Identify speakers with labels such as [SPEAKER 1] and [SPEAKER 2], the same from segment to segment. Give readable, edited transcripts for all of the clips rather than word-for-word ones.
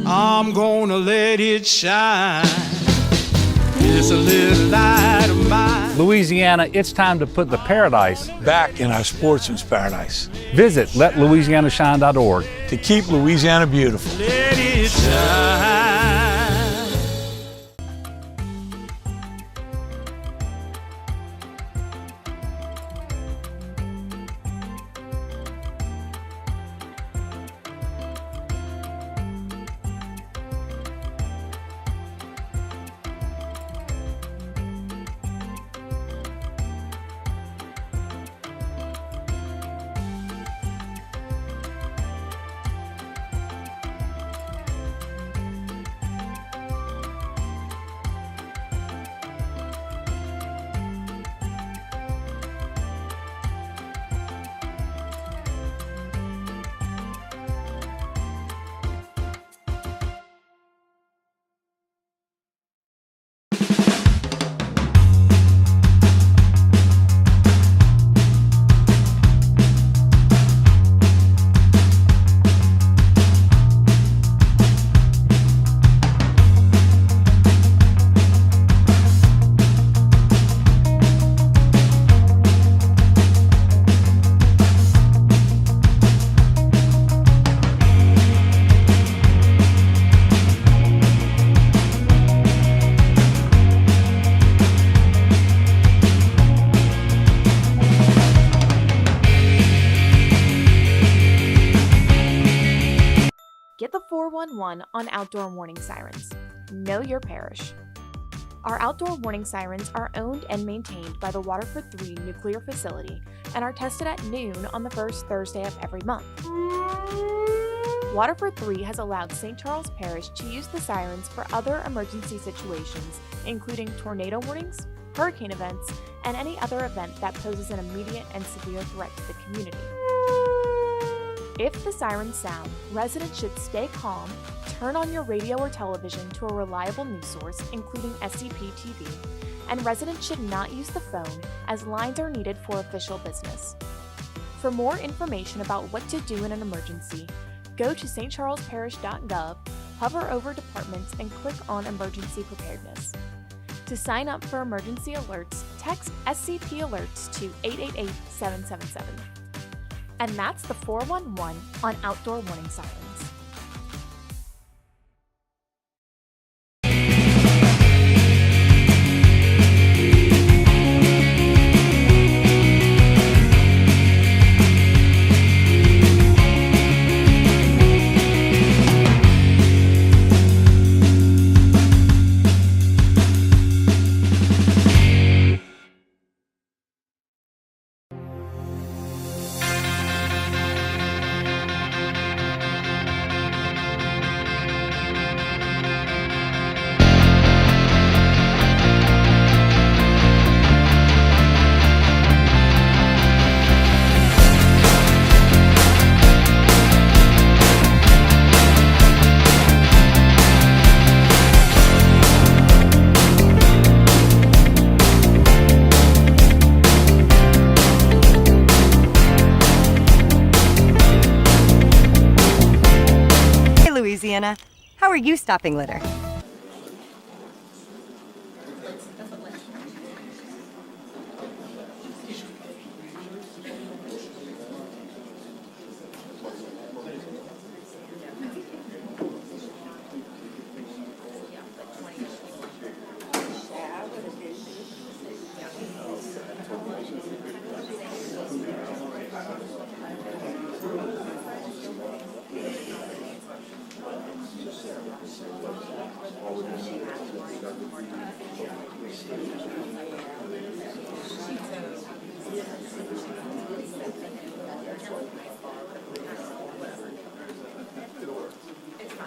[SPEAKER 1] I'm gonna let it shine. It's a little light of mine.
[SPEAKER 2] Louisiana, it's time to put the paradise
[SPEAKER 3] back in our sportsman's paradise.
[SPEAKER 2] Visit letlouisianashine.org
[SPEAKER 3] to keep Louisiana beautiful.
[SPEAKER 1] Let it shine.
[SPEAKER 4] Get the 411 on outdoor warning sirens. Know your parish. Our outdoor warning sirens are owned and maintained by the Waterford 3 nuclear facility and are tested at noon on the first Thursday of every month. Waterford 3 has allowed St. Charles Parish to use the sirens for other emergency situations, including tornado warnings, hurricane events, and any other event that poses an immediate and severe threat to the community. If the sirens sound, residents should stay calm, turn on your radio or television to a reliable news source, including SCP-TV, and residents should not use the phone as lines are needed for official business. For more information about what to do in an emergency, go to stcharlesparish.gov, hover over departments, and click on Emergency Preparedness. To sign up for emergency alerts, text SCP Alerts to 888-777. And that's the 411 on outdoor warning sirens.
[SPEAKER 5] Louisiana, how are you stopping litter?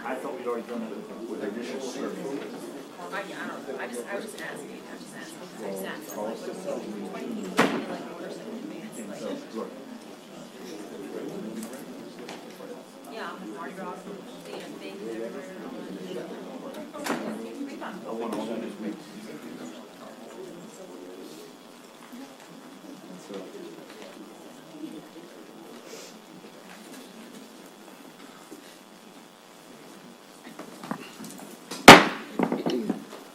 [SPEAKER 6] I thought we'd already done it with the initial survey.
[SPEAKER 7] I was just asking. Yeah, Mardi Gras, things everywhere.
[SPEAKER 6] I want all that is mixed.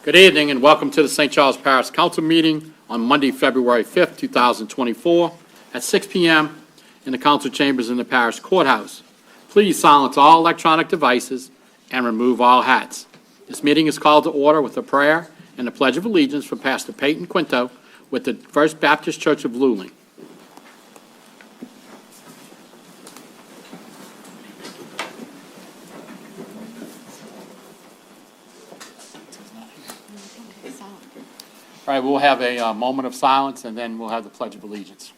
[SPEAKER 8] Good evening and welcome to the St. Charles Parish Council meeting on Monday, February 5th, 2024 at 6 p.m. in the council chambers in the parish courthouse. Please silence all electronic devices and remove all hats. This meeting is called to order with a prayer and a pledge of allegiance from Pastor Peyton Quinto with the First Baptist Church of Luling. All right, we'll have a moment of silence, and then we'll have the Pledge of Allegiance.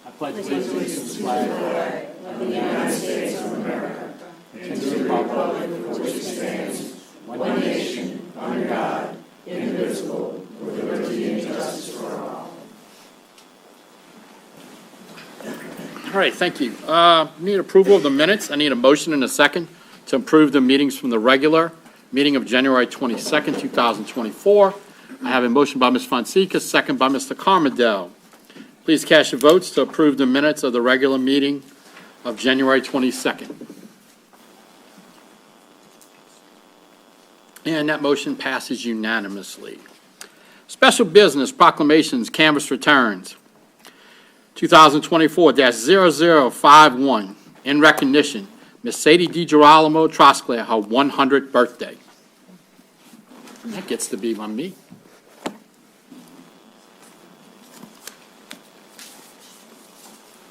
[SPEAKER 8] I pledge allegiance to the flag of the United States of America and to the republic for which it stands, one nation, under God, indivisible, with liberty and justice for all. All right, thank you. Need approval of the minutes. I need a motion and a second to approve the meetings from the regular meeting of January 22nd, 2024. I have a motion by Ms. Fonseca, second by Mr. Carmadell. Please cast your votes to approve the minutes of the regular meeting of January 22nd. And that motion passes unanimously. Special business proclamations, canvas returns. 2024-0051, in recognition, Miss Sadie DiGirolamo Trosclair, her 100th birthday. That gets to be on me.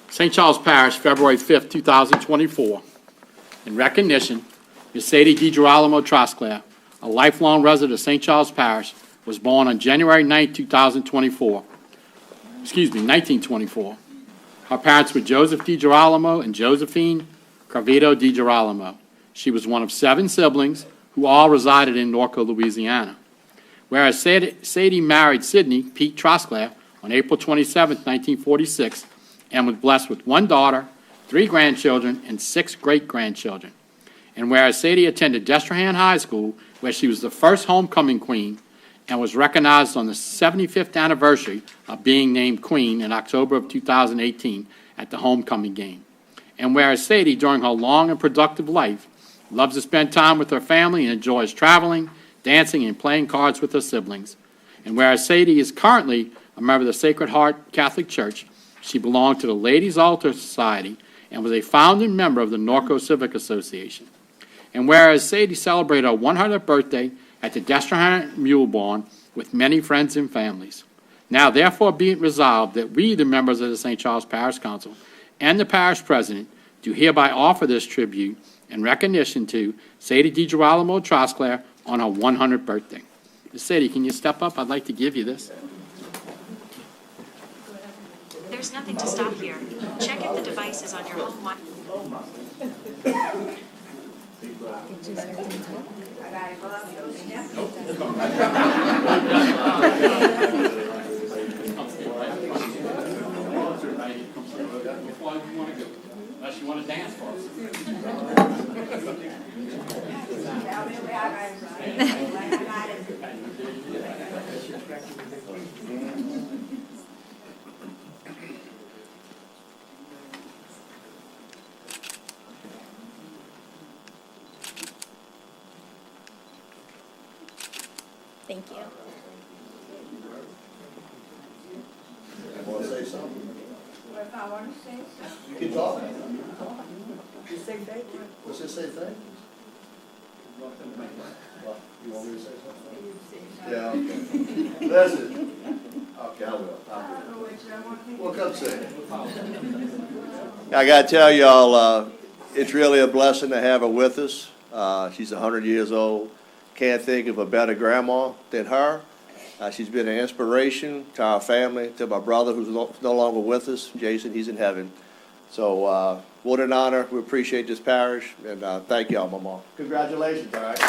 [SPEAKER 8] St. Charles Parish, February 5th, 2024. In recognition, Miss Sadie DiGirolamo Trosclair, a lifelong resident of St. Charles Parish, was born on January 9, 1924. Her parents were Joseph DiGirolamo and Josephine Carvito DiGirolamo. She was one of 7 siblings who all resided in Norco, Louisiana. Whereas Sadie married Sidney Pete Trosclair on April 27, 1946, and was blessed with 1 daughter, 3 grandchildren, and 6 great-grandchildren. And whereas Sadie attended Destrehan High School, where she was the first homecoming queen and was recognized on the 75th anniversary of being named queen in October of 2018 at the homecoming game. And whereas Sadie, during her long and productive life, loves to spend time with her family and enjoys traveling, dancing, and playing cards with her siblings. And whereas Sadie is currently a member of the Sacred Heart Catholic Church, she belonged to the Ladies' Altar Society and was a founding member of the Norco Civic Association. And whereas Sadie celebrated her 100th birthday at the Destrehan Mule Barn with many friends and families. Now, therefore, be it resolved that we, the members of the St. Charles Parish Council and the parish president, do hereby offer this tribute in recognition to Sadie DiGirolamo Trosclair on her 100th birthday. Ms. Sadie, can you step up? I'd like to give you this.
[SPEAKER 9] There's nothing to stop here. Check if the device is on your home Wi-Fi.
[SPEAKER 8] Unless you want to dance for us.
[SPEAKER 9] Thank you.
[SPEAKER 10] Want to say something? If I want to say something. You can talk. You say thank you. What's it say thank you? Well, you want me to say something? Yeah, okay. Listen. Okay, I will. Well, come say it. I got to tell y'all, it's really a blessing to have her with us. She's 100 years old. Can't think of a better grandma than her. She's been an inspiration to our family, to my brother who's no longer with us, Jason, he's in heaven. So what an honor. We appreciate this parish, and thank y'all, my mom. Congratulations, all right?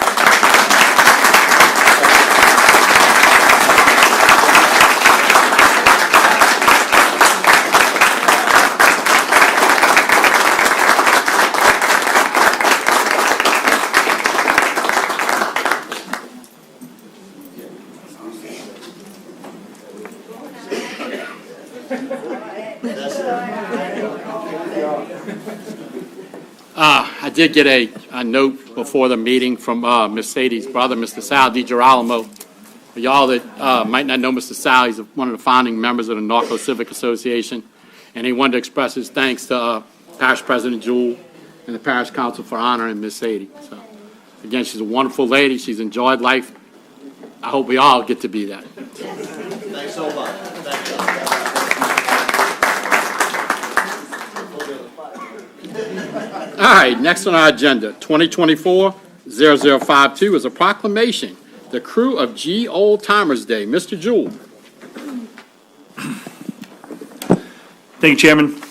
[SPEAKER 8] I did get a note before the meeting from Miss Sadie's brother, Mr. Sal DiGirolamo. For y'all that might not know Mr. Sal, he's one of the founding members of the Norco Civic Association, and he wanted to express his thanks to Parish President Jewell and the Parish Council for honoring Miss Sadie. So, again, she's a wonderful lady. She's enjoyed life. I hope we all get to be that.
[SPEAKER 10] Thanks so much. Thank you.
[SPEAKER 8] All right, next on our agenda, 2024-0052 is a proclamation, the Crew of G Old Timers Day. Mr. Jewell.
[SPEAKER 6] Thank you, Chairman.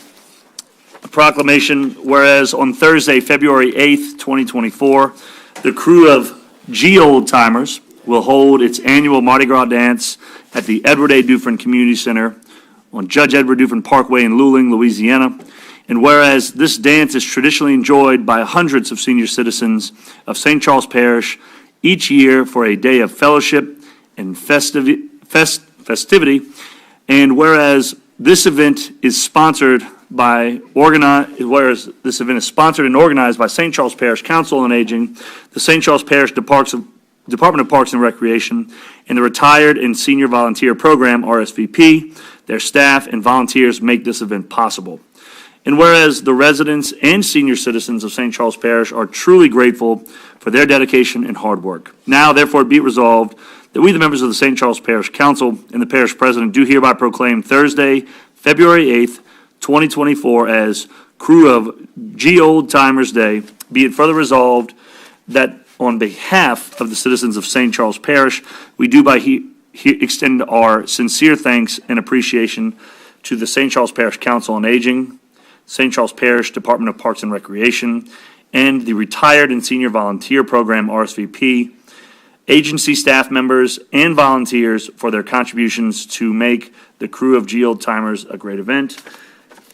[SPEAKER 6] A proclamation, whereas on Thursday, February 8th, 2024, the Crew of G Old Timers will hold its annual Mardi Gras dance at the Edward A. Dufresne Community Center on Judge Edward Dufresne Parkway in Luling, Louisiana. And whereas this dance is traditionally enjoyed by hundreds of senior citizens of St. Charles Parish each year for a day of fellowship and festivity, and whereas this event is sponsored and organized by St. Charles Parish Council on Aging, the St. Charles Parish Department of Parks and Recreation, and the Retired and Senior Volunteer Program, RSVP, their staff and volunteers make this event possible. And whereas the residents and senior citizens of St. Charles Parish are truly grateful for their dedication and hard work. Now, therefore, be it resolved that we, the members of the St. Charles Parish Council and the Parish President, do hereby proclaim Thursday, February 8th, 2024 as Crew of G Old Timers Day. Be it further resolved that on behalf of the citizens of St. Charles Parish, we do extend our sincere thanks and appreciation to the St. Charles Parish Council on Aging, St. Charles Parish Department of Parks and Recreation, and the Retired and Senior Volunteer Program, RSVP, agency staff members and volunteers for their contributions to make the Crew of G Old Timers a great event.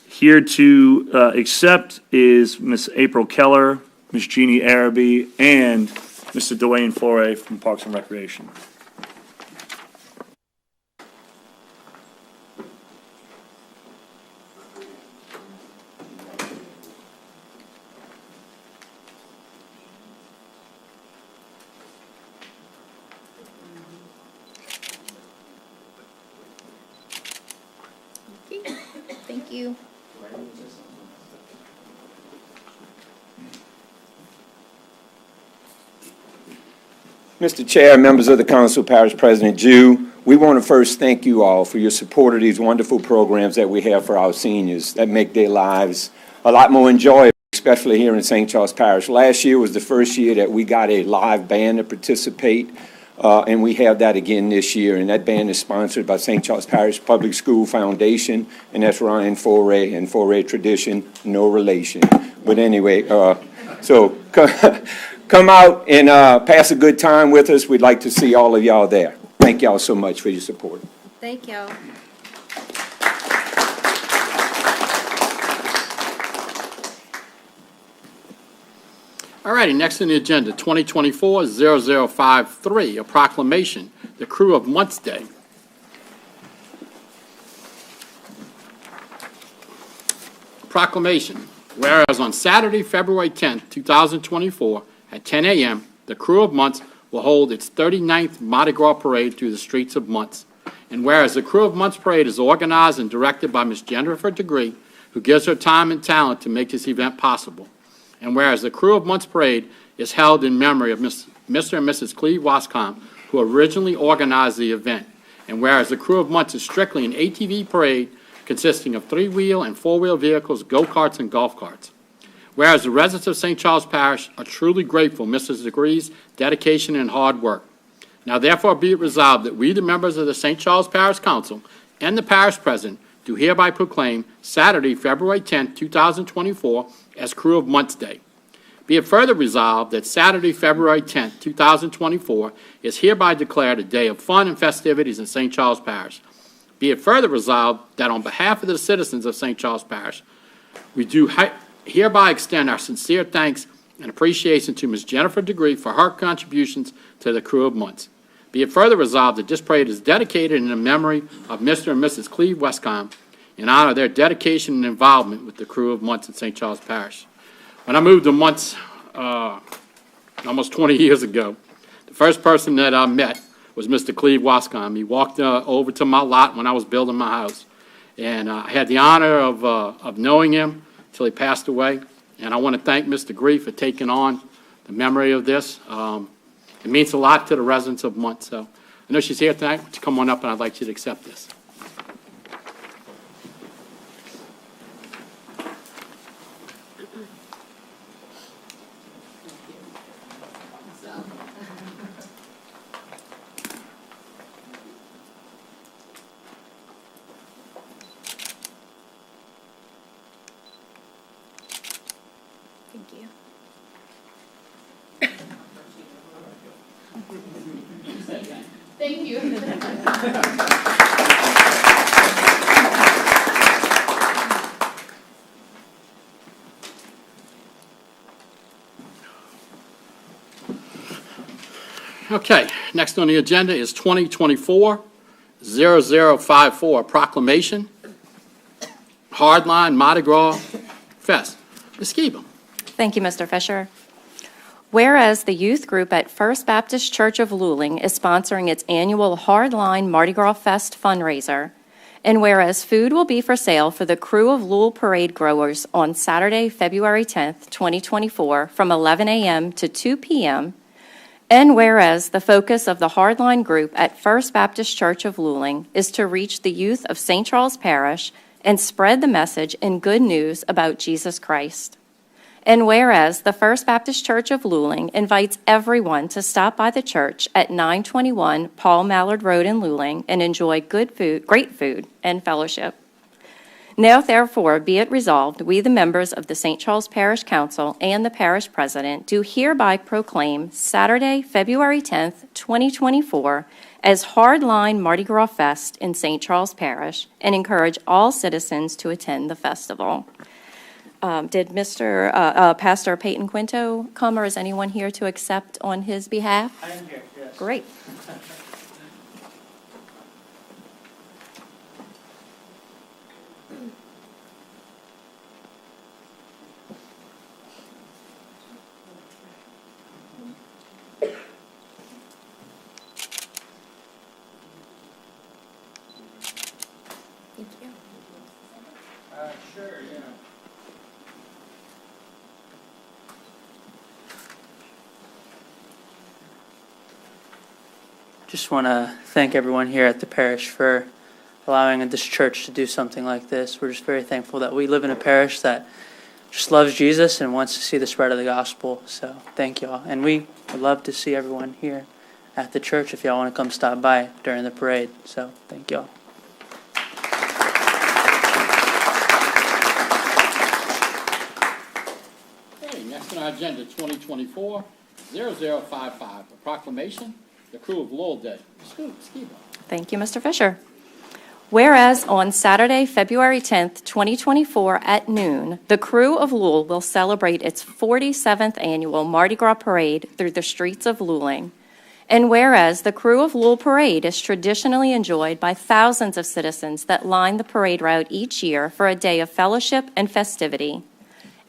[SPEAKER 6] Here to accept is Miss April Keller, Miss Jeannie Araby, and Mr. Dwayne Foray from Parks and Recreation.
[SPEAKER 11] Thank you.
[SPEAKER 12] Mr. Chair, members of the Council, Parish President Jew, we want to first thank you all for your support of these wonderful programs that we have for our seniors that make their lives a lot more enjoyable, especially here in St. Charles Parish. Last year was the first year that we got a live band to participate, and we have that again this year, and that band is sponsored by St. Charles Parish Public School Foundation, and that's Ryan Foray and Foray Tradition, no relation. But anyway, so come out and pass a good time with us. We'd like to see all of y'all there. Thank y'all so much for your support.
[SPEAKER 11] Thank y'all.
[SPEAKER 8] All righty, next on the agenda, 2024-0053, a proclamation, the Crew of Months Day. Proclamation, whereas on Saturday, February 10th, 2024, at 10 a.m., the Crew of Months will hold its 39th Mardi Gras Parade through the streets of Months. And whereas the Crew of Months Parade is organized and directed by Ms. Jennifer Degree, who gives her time and talent to make this event possible. And whereas the Crew of Months Parade is held in memory of Mr. and Mrs. Cleve Wascom, who originally organized the event. And whereas the Crew of Months is strictly an ATV parade consisting of 3-wheel and 4-wheel vehicles, go-karts, and golf carts. Whereas the residents of St. Charles Parish are truly grateful for Mrs. Degree's dedication and hard work. Now therefore be it resolved that we, the members of the St. Charles Parish Council and the Parish President, do hereby proclaim Saturday, February 10th, 2024, as Crew of Months Day. Be it further resolved that Saturday, February 10th, 2024, is hereby declared a day of fun and festivities in St. Charles Parish. Be it further resolved that on behalf of the citizens of St. Charles Parish, we do hereby extend our sincere thanks and appreciation to Ms. Jennifer Degree for her contributions to the Crew of Months. Be it further resolved that this parade is dedicated in the memory of Mr. and Mrs. Cleve Westcomb in honor of their dedication and involvement with the Crew of Months in St. Charles Parish. When I moved to Muntz almost 20 years ago, the first person that I met was Mr. Cleve Wascom. He walked over to my lot when I was building my house. And I had the honor of knowing him until he passed away. And I want to thank Mr. Gree for taking on the memory of this. It means a lot to the residents of Muntz. So I know she's here tonight. Would you come on up, and I'd like you to accept this.
[SPEAKER 11] Thank you.
[SPEAKER 7] Thank you.
[SPEAKER 8] Okay, next on the agenda is 2024-0054, proclamation, Hardline Mardi Gras Fest. Ms. Skiba.
[SPEAKER 13] Thank you, Mr. Fisher. Whereas the youth group at First Baptist Church of Luling is sponsoring its annual Hardline Mardi Gras Fest fundraiser, and whereas food will be for sale for the crew of Lul parade growers on Saturday, February 10th, 2024, from 11 a.m. to 2 p.m., and whereas the focus of the Hardline group at First Baptist Church of Luling is to reach the youth of St. Charles Parish and spread the message and good news about Jesus Christ. And whereas the First Baptist Church of Luling invites everyone to stop by the church at 921 Paul Mallard Road in Luling and enjoy good food, great food, and fellowship. Now, therefore, be it resolved, we, the members of the St. Charles Parish Council and the parish president, do hereby proclaim Saturday, February 10th, 2024, as Hardline Mardi Gras Fest in St. Charles Parish and encourage all citizens to attend the festival. Did Mr. Pastor Peyton Quinto come, or is anyone here to accept on his behalf?
[SPEAKER 14] I am here, yes.
[SPEAKER 13] Great.
[SPEAKER 11] Thank you.
[SPEAKER 14] Sure, yeah. Just want to thank everyone here at the parish for allowing this church to do something like this. We're just very thankful that we live in a parish that just loves Jesus and wants to see the spread of the gospel. So thank you all. And we would love to see everyone here at the church if y'all want to come stop by during the parade. So thank you all.
[SPEAKER 8] Okay, next on our agenda, 2024-0055, a proclamation, the crew of Lowell Day. Skiba.
[SPEAKER 13] Thank you, Mr. Fisher. Whereas on Saturday, February 10th, 2024 at noon, the crew of Lowell will celebrate its 47th annual Mardi Gras parade through the streets of Luling. And whereas the crew of Lowell parade is traditionally enjoyed by thousands of citizens that line the parade route each year for a day of fellowship and festivity.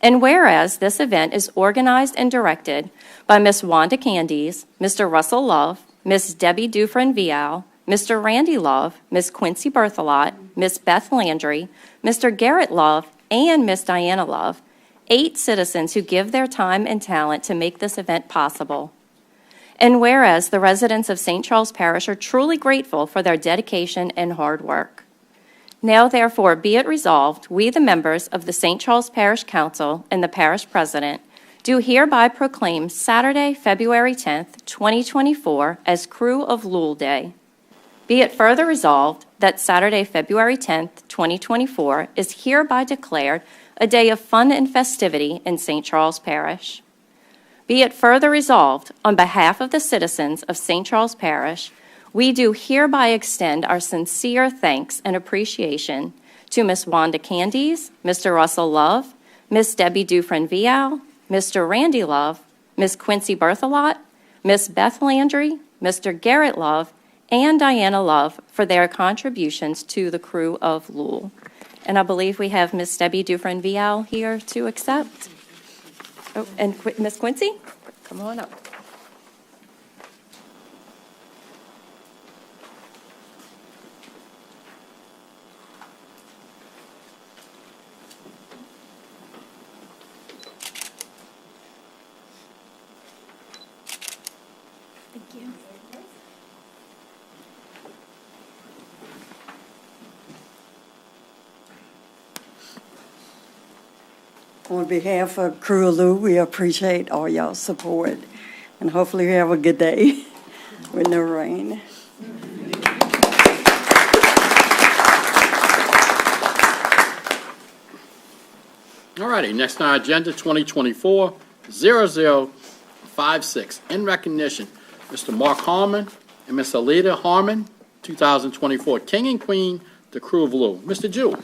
[SPEAKER 13] And whereas this event is organized and directed by Miss Wanda Candies, Mr. Russell Love, Miss Debbie Dufresne-Vial, Mr. Randy Love, Miss Quincy Berthelot, Miss Beth Landry, Mr. Garrett Love, and Miss Diana Love, 8 citizens who give their time and talent to make this event possible. And whereas the residents of St. Charles Parish are truly grateful for their dedication and hard work. Now, therefore, be it resolved, we, the members of the St. Charles Parish Council and the parish president, do hereby proclaim Saturday, February 10th, 2024, as Crew of Lowell Day. Be it further resolved that Saturday, February 10th, 2024, is hereby declared a day of fun and festivity in St. Charles Parish. Be it further resolved, on behalf of the citizens of St. Charles Parish, we do hereby extend our sincere thanks and appreciation to Miss Wanda Candies, Mr. Russell Love, Miss Debbie Dufresne-Vial, Mr. Randy Love, Miss Quincy Berthelot, Miss Beth Landry, Mr. Garrett Love, and Diana Love for their contributions to the crew of Lowell. And I believe we have Miss Debbie Dufresne-Vial here to accept. Oh, and Miss Quincy, come on up.
[SPEAKER 11] Thank you.
[SPEAKER 15] On behalf of Crew of Lou, we appreciate all y'all's support, and hopefully you have a good day with no rain.
[SPEAKER 8] All righty, next on our agenda, 2024-0056. In recognition, Mr. Mark Harmon and Miss Alita Harmon, 2024 King and Queen, the Crew of Lou. Mr. Jew.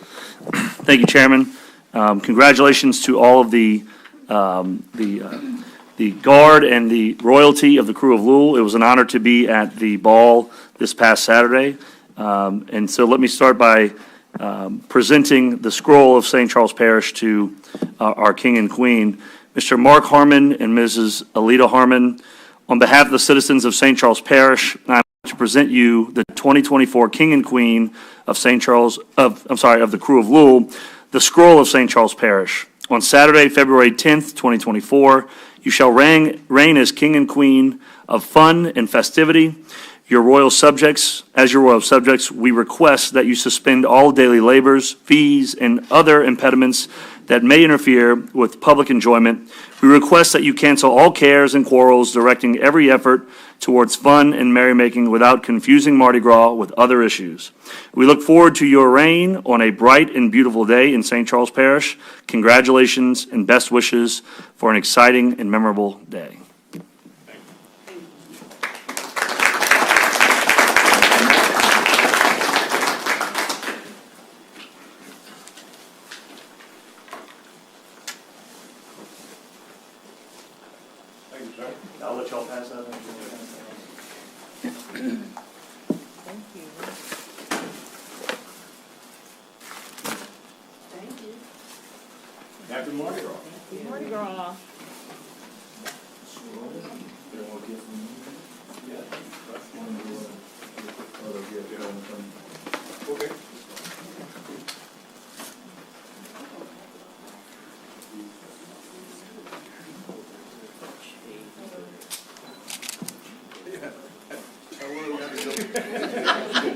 [SPEAKER 6] Thank you, Chairman. Congratulations to all of the guard and the royalty of the Crew of Louisville. It was an honor to be at the ball this past Saturday. And so let me start by presenting the scroll of St. Charles Parish to our King and Queen. Mr. Mark Harmon and Mrs. Alita Harmon, on behalf of the citizens of St. Charles Parish, I'm to present you the 2024 King and Queen of St. Charles, of the Crew of Louisville, the scroll of St. Charles Parish. On Saturday, February 10th, 2024, you shall reign as King and Queen of fun and festivity. As your royal subjects, we request that you suspend all daily labors, fees, and other impediments that may interfere with public enjoyment. We request that you cancel all cares and quarrels, directing every effort towards fun and merrymaking without confusing Mardi Gras with other issues. We look forward to your reign on a bright and beautiful day in St. Charles Parish. Congratulations and best wishes for an exciting and memorable day. I'll let y'all pass that. Happy Mardi Gras.
[SPEAKER 7] Mardi Gras.
[SPEAKER 6] Okay.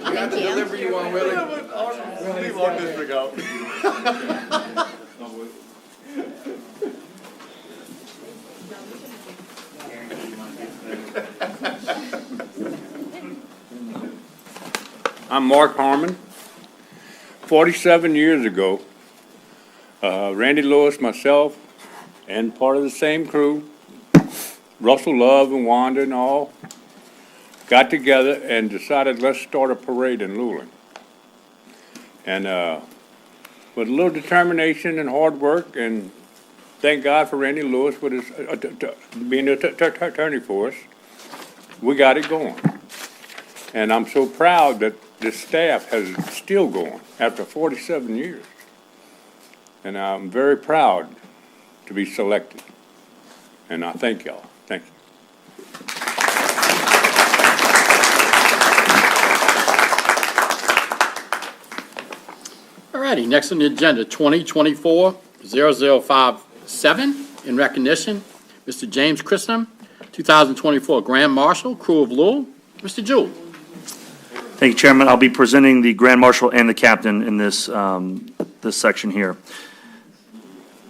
[SPEAKER 10] Got to deliver you on, Willie. Leave our district out.
[SPEAKER 16] I'm Mark Harmon. 47 years ago, Randy Lewis, myself, and part of the same crew, Russell Love and Wanda and all, got together and decided let's start a parade in Luling. And with a little determination and hard work, and thank God for Randy Lewis with his being the attorney for us, we got it going. And I'm so proud that the staff has it still going after 47 years. And I'm very proud to be selected. And I thank y'all. Thank you.
[SPEAKER 8] All righty, next on the agenda, 2024-0057. In recognition, Mr. James Christenham, 2024 Grand Marshal, Crew of Louisville. Mr. Jewell.
[SPEAKER 6] Thank you, Chairman. I'll be presenting the Grand Marshal and the Captain in this section here.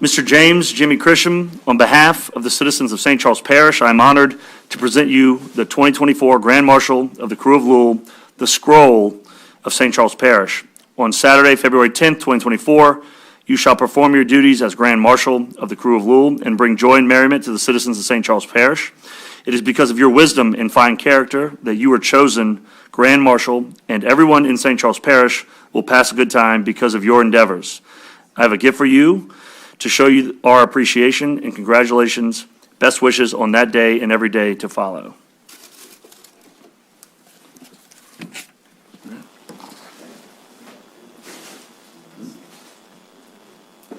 [SPEAKER 6] Mr. James Jimmy Christenham, on behalf of the citizens of St. Charles Parish, I am honored to present you the 2024 Grand Marshal of the Crew of Louisville, the scroll of St. Charles Parish. On Saturday, February 10th, 2024, you shall perform your duties as Grand Marshal of the Crew of Louisville and bring joy and merriment to the citizens of St. Charles Parish. It is because of your wisdom and fine character that you were chosen Grand Marshal, and everyone in St. Charles Parish will pass a good time because of your endeavors. I have a gift for you to show you our appreciation, and congratulations. Best wishes on that day and every day to follow.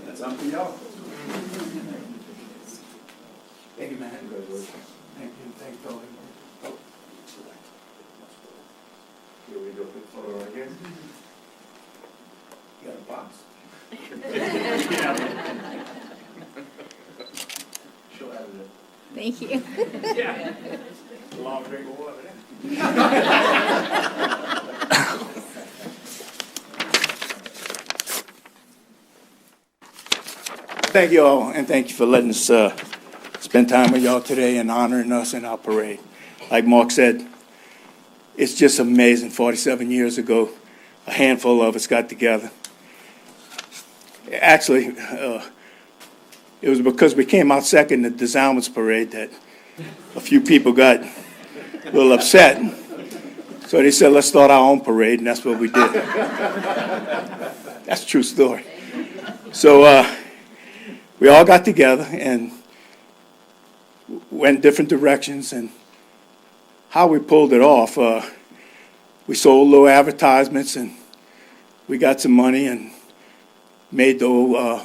[SPEAKER 10] That's up to y'all. Thank you, man. Congratulations. Thank you. Thank you. Oh. Here we go. Quick photo right here. You got a box? She'll have it.
[SPEAKER 11] Thank you.
[SPEAKER 10] Yeah. A long drink of water. Thank you all, and thank you for letting us spend time with y'all today and honoring us in our parade. Like Mark said, it's just amazing. 47 years ago, a handful of us got together. Actually, it was because we came out second at the Zalman's parade that a few people got a little upset. So they said, let's start our own parade, and that's what we did. That's a true story. So we all got together and went different directions, and how we pulled it off, we sold little advertisements, and we got some money and made the old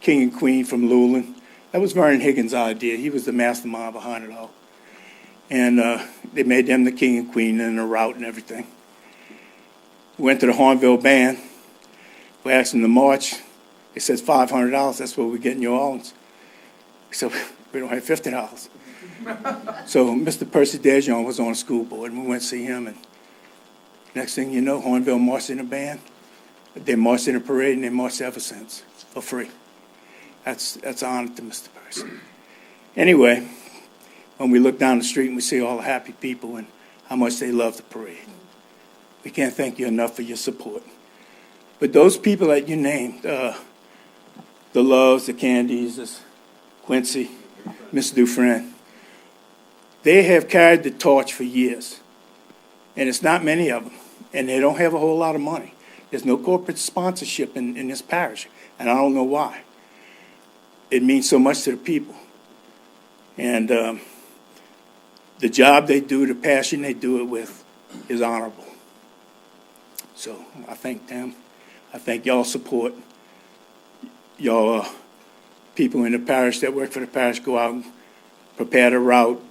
[SPEAKER 10] King and Queen from Luling. That was Vernon Higgins' idea. He was the mastermind behind it all. And they made them the King and Queen and the route and everything. We went to the Hornville band. We asked them to march. They said $500. That's what we get in New Orleans. We said, we don't have $50. So Mr. Percy Dejean was on the school board, and we went to see him. And next thing you know, Hornville marched in a band. They marched in a parade, and they marched ever since for free. That's an honor to Mr. Percy. Anyway, when we look down the street and we see all the happy people and how much they love the parade, we can't thank you enough for your support. But those people that you named, the Loves, the Candies, the Quincy, Mr. Dufresne, they have carried the torch for years. And it's not many of them. And they don't have a whole lot of money. There's no corporate sponsorship in this parish. And I don't know why. It means so much to the people. And the job they do, the passion they do it with, is honorable. So I thank them. I thank y'all's support. Y'all people in the parish that work for the parish go out and prepare the route,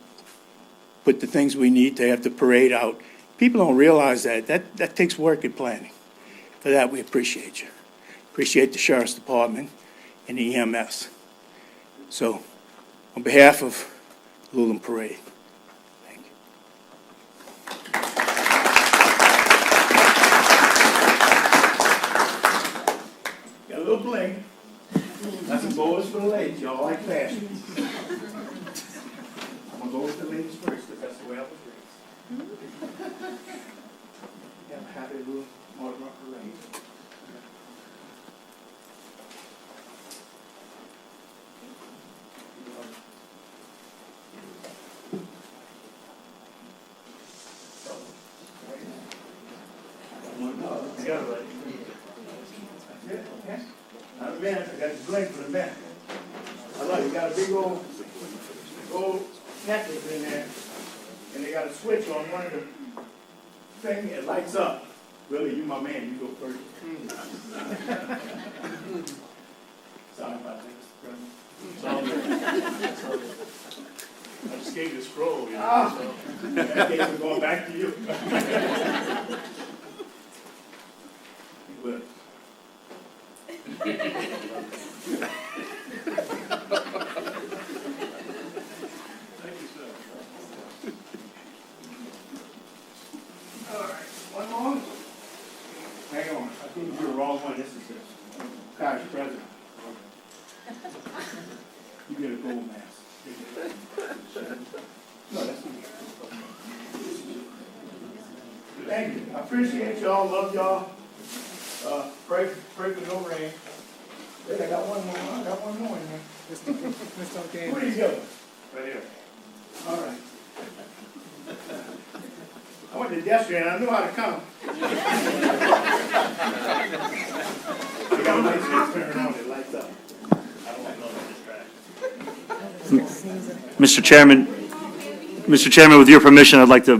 [SPEAKER 10] put the things we need to have the parade out. People don't realize that. That takes work and planning. For that, we appreciate you. Appreciate the Sheriff's Department and the EMS. So, on behalf of Luling Parade, thank you. Got a little bling. Got some bows for the ladies. Y'all like fashion. I'm going to go with the ladies first because that's the way I was raised. Have a happy little Mardi Gras parade. Together, right? That's it, okay? Now the men, I got the bling for the men. I love you. Got a big old necklace in there, and they got a switch on one of the things. It lights up. Really, you my man. You go first. Sorry about that, Mr. President. It's all good. It's all good. I just gave you a scroll, you know, so that case I'm going back to you. You will. Thank you, sir. All right, one more. Hang on, I think you're the wrong one. This is the parish president. You get a gold mask. No, that's me. Thank you. I appreciate y'all. Love y'all. Pray for no rain. Wait, I got one more. I got one more in there. What are you doing? Right here. All right. I went to yesterday and I knew how to come. You got a light switch turn around, it lights up. I don't want no distraction.
[SPEAKER 6] Mr. Chairman, with your permission, I'd like to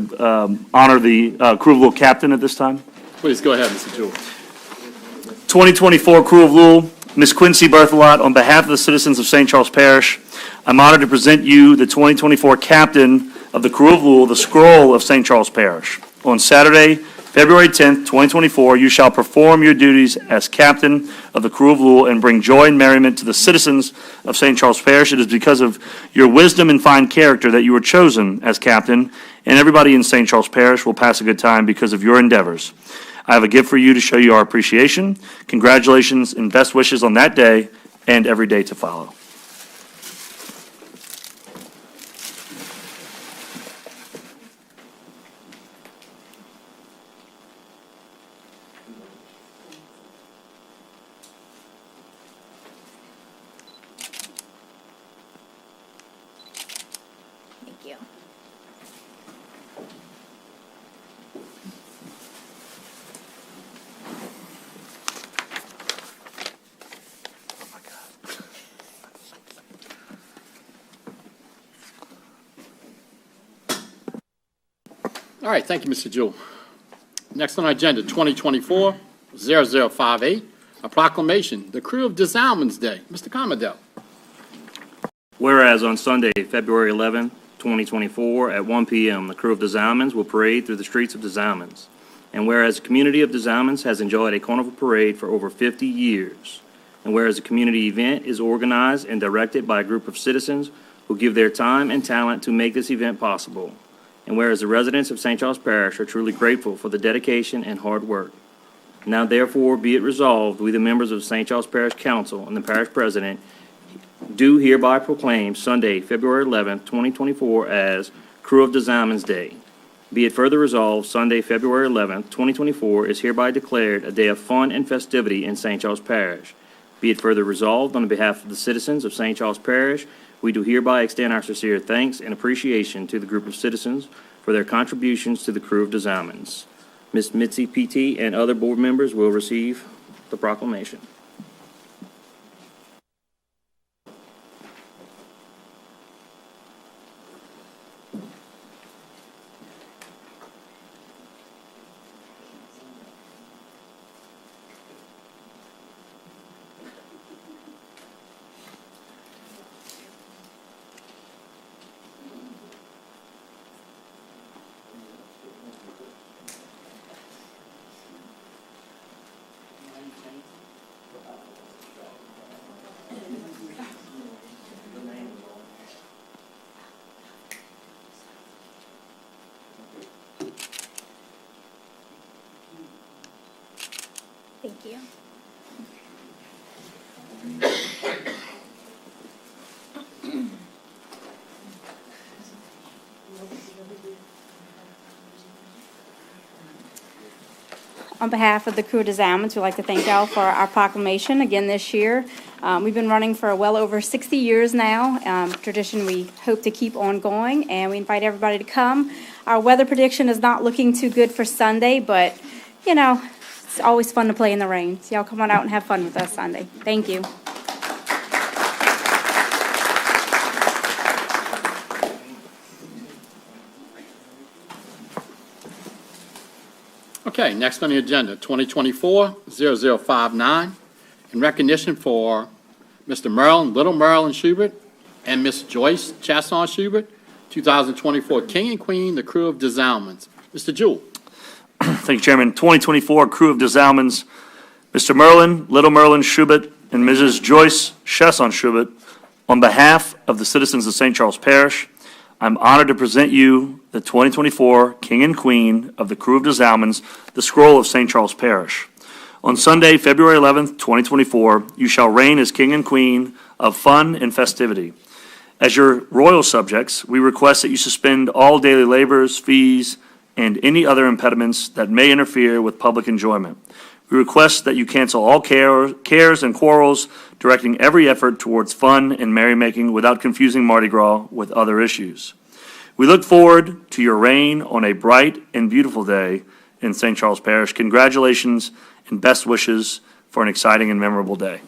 [SPEAKER 6] honor the Crew of Louisville captain at this time.
[SPEAKER 8] Please go ahead, Mr. Jewell.
[SPEAKER 6] 2024 Crew of Louisville, Ms. Quincy Berthelot, on behalf of the citizens of St. Charles Parish, I'm honored to present you the 2024 Captain of the Crew of Lowell, the Scroll of St. Charles Parish. On Saturday, February 10th, 2024, you shall perform your duties as Captain of the Crew of Lowell and bring joy and merriment to the citizens of St. Charles Parish. It is because of your wisdom and fine character that you were chosen as Captain, and everybody in St. Charles Parish will pass a good time because of your endeavors. I have a gift for you to show you our appreciation. Congratulations and best wishes on that day and every day to follow.
[SPEAKER 11] Thank you.
[SPEAKER 8] All right, thank you, Mr. Jewell. Next on our agenda, 2024-0058, a proclamation, the Crew of Disarmament Day. Mr. Commodore.
[SPEAKER 6] Whereas on Sunday, February 11th, 2024, at 1 p.m., the Crew of Disarmaments will parade through the streets of Disarmaments. And whereas the community of Disarmaments has enjoyed a carnival parade for over 50 years. And whereas the community event is organized and directed by a group of citizens who give their time and talent to make this event possible. And whereas the residents of St. Charles Parish are truly grateful for the dedication and hard work. Now therefore be it resolved, we the members of St. Charles Parish Council and the Parish President do hereby proclaim Sunday, February 11th, 2024 as Crew of Disarmaments Day. Be it further resolved, Sunday, February 11th, 2024 is hereby declared a day of fun and festivity in St. Charles Parish. Be it further resolved, on behalf of the citizens of St. Charles Parish, we do hereby extend our sincere thanks and appreciation to the group of citizens for their contributions to the Crew of Disarmaments. Ms. Mitzi PT and other board members will receive the proclamation.
[SPEAKER 11] Thank you.
[SPEAKER 17] On behalf of the Crew of Disarmaments, we'd like to thank y'all for our proclamation again this year. We've been running for well over 60 years now. Tradition we hope to keep on going, and we invite everybody to come. Our weather prediction is not looking too good for Sunday, but, you know, it's always fun to play in the rain. So y'all come on out and have fun with us Sunday. Thank you.
[SPEAKER 8] Okay, next on the agenda, 2024-0059, in recognition for Mr. Little Merlin Schubert and Miss Joyce Chasson Schubert, 2024 King and Queen, the Crew of Disarmaments. Mr. Jewell.
[SPEAKER 6] Thank you, Chairman. 2024 Crew of Disarmaments, Mr. Little Merlin Schubert, and Mrs. Joyce Chasson Schubert, on behalf of the citizens of St. Charles Parish, I'm honored to present you the 2024 King and Queen of the Crew of Disarmaments, the Scroll of St. Charles Parish. On Sunday, February 11th, 2024, you shall reign as King and Queen of fun and festivity. As your royal subjects, we request that you suspend all daily labors, fees, and any other impediments that may interfere with public enjoyment. We request that you cancel all cares and quarrels, directing every effort towards fun and merrymaking without confusing Mardi Gras with other issues. We look forward to your reign on a bright and beautiful day in St. Charles Parish. Congratulations and best wishes for an exciting and memorable day.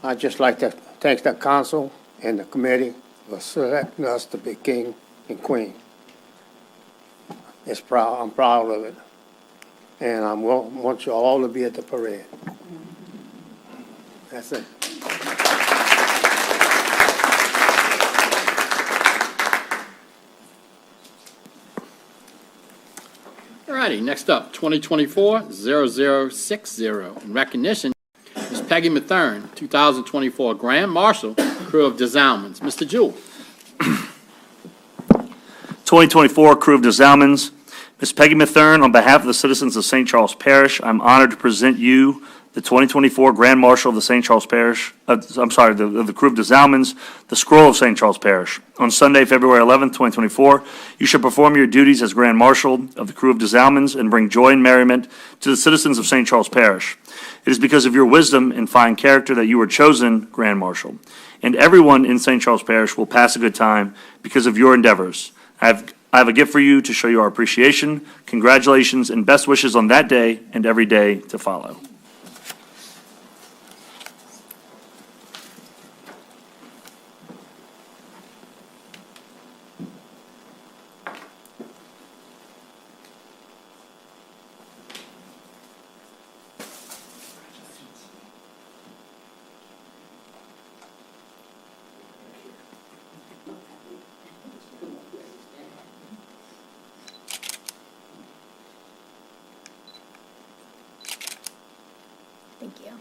[SPEAKER 18] I'd just like to thank the council and the committee for selecting us to be king and queen. I'm proud of it. And I want you all to be at the parade. That's it.
[SPEAKER 8] All righty, next up, 2024-0060. In recognition, Ms. Peggy Mathern, 2024 Grand Marshal, Crew of Desalmans. Mr. Jewell.
[SPEAKER 6] 2024 Crew of Desalmans. Ms. Peggy Mathern, on behalf of the citizens of St. Charles Parish, I'm honored to present you the 2024 Grand Marshal of the St. Charles Parish, the Crew of Desalmans, the Scroll of St. Charles Parish. On Sunday, February 11th, 2024, you shall perform your duties as Grand Marshal of the Crew of Desalmans and bring joy and merriment to the citizens of St. Charles Parish. It is because of your wisdom and fine character that you were chosen Grand Marshal, and everyone in St. Charles Parish will pass a good time because of your endeavors. I have a gift for you to show you our appreciation. Congratulations and best wishes on that day and every day to follow.
[SPEAKER 11] Thank you.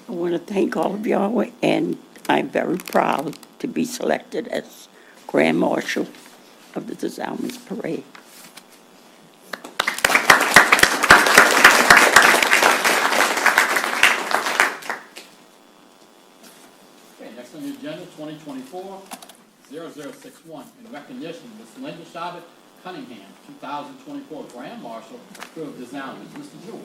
[SPEAKER 19] I want to thank all of y'all, and I'm very proud to be selected as Grand Marshal of the Desalmans Parade.
[SPEAKER 8] Next on the agenda, 2024-0061. In recognition, Ms. Linda Shabbat Cunningham, 2024 Grand Marshal, Crew of Desalmans. Mr. Jewell.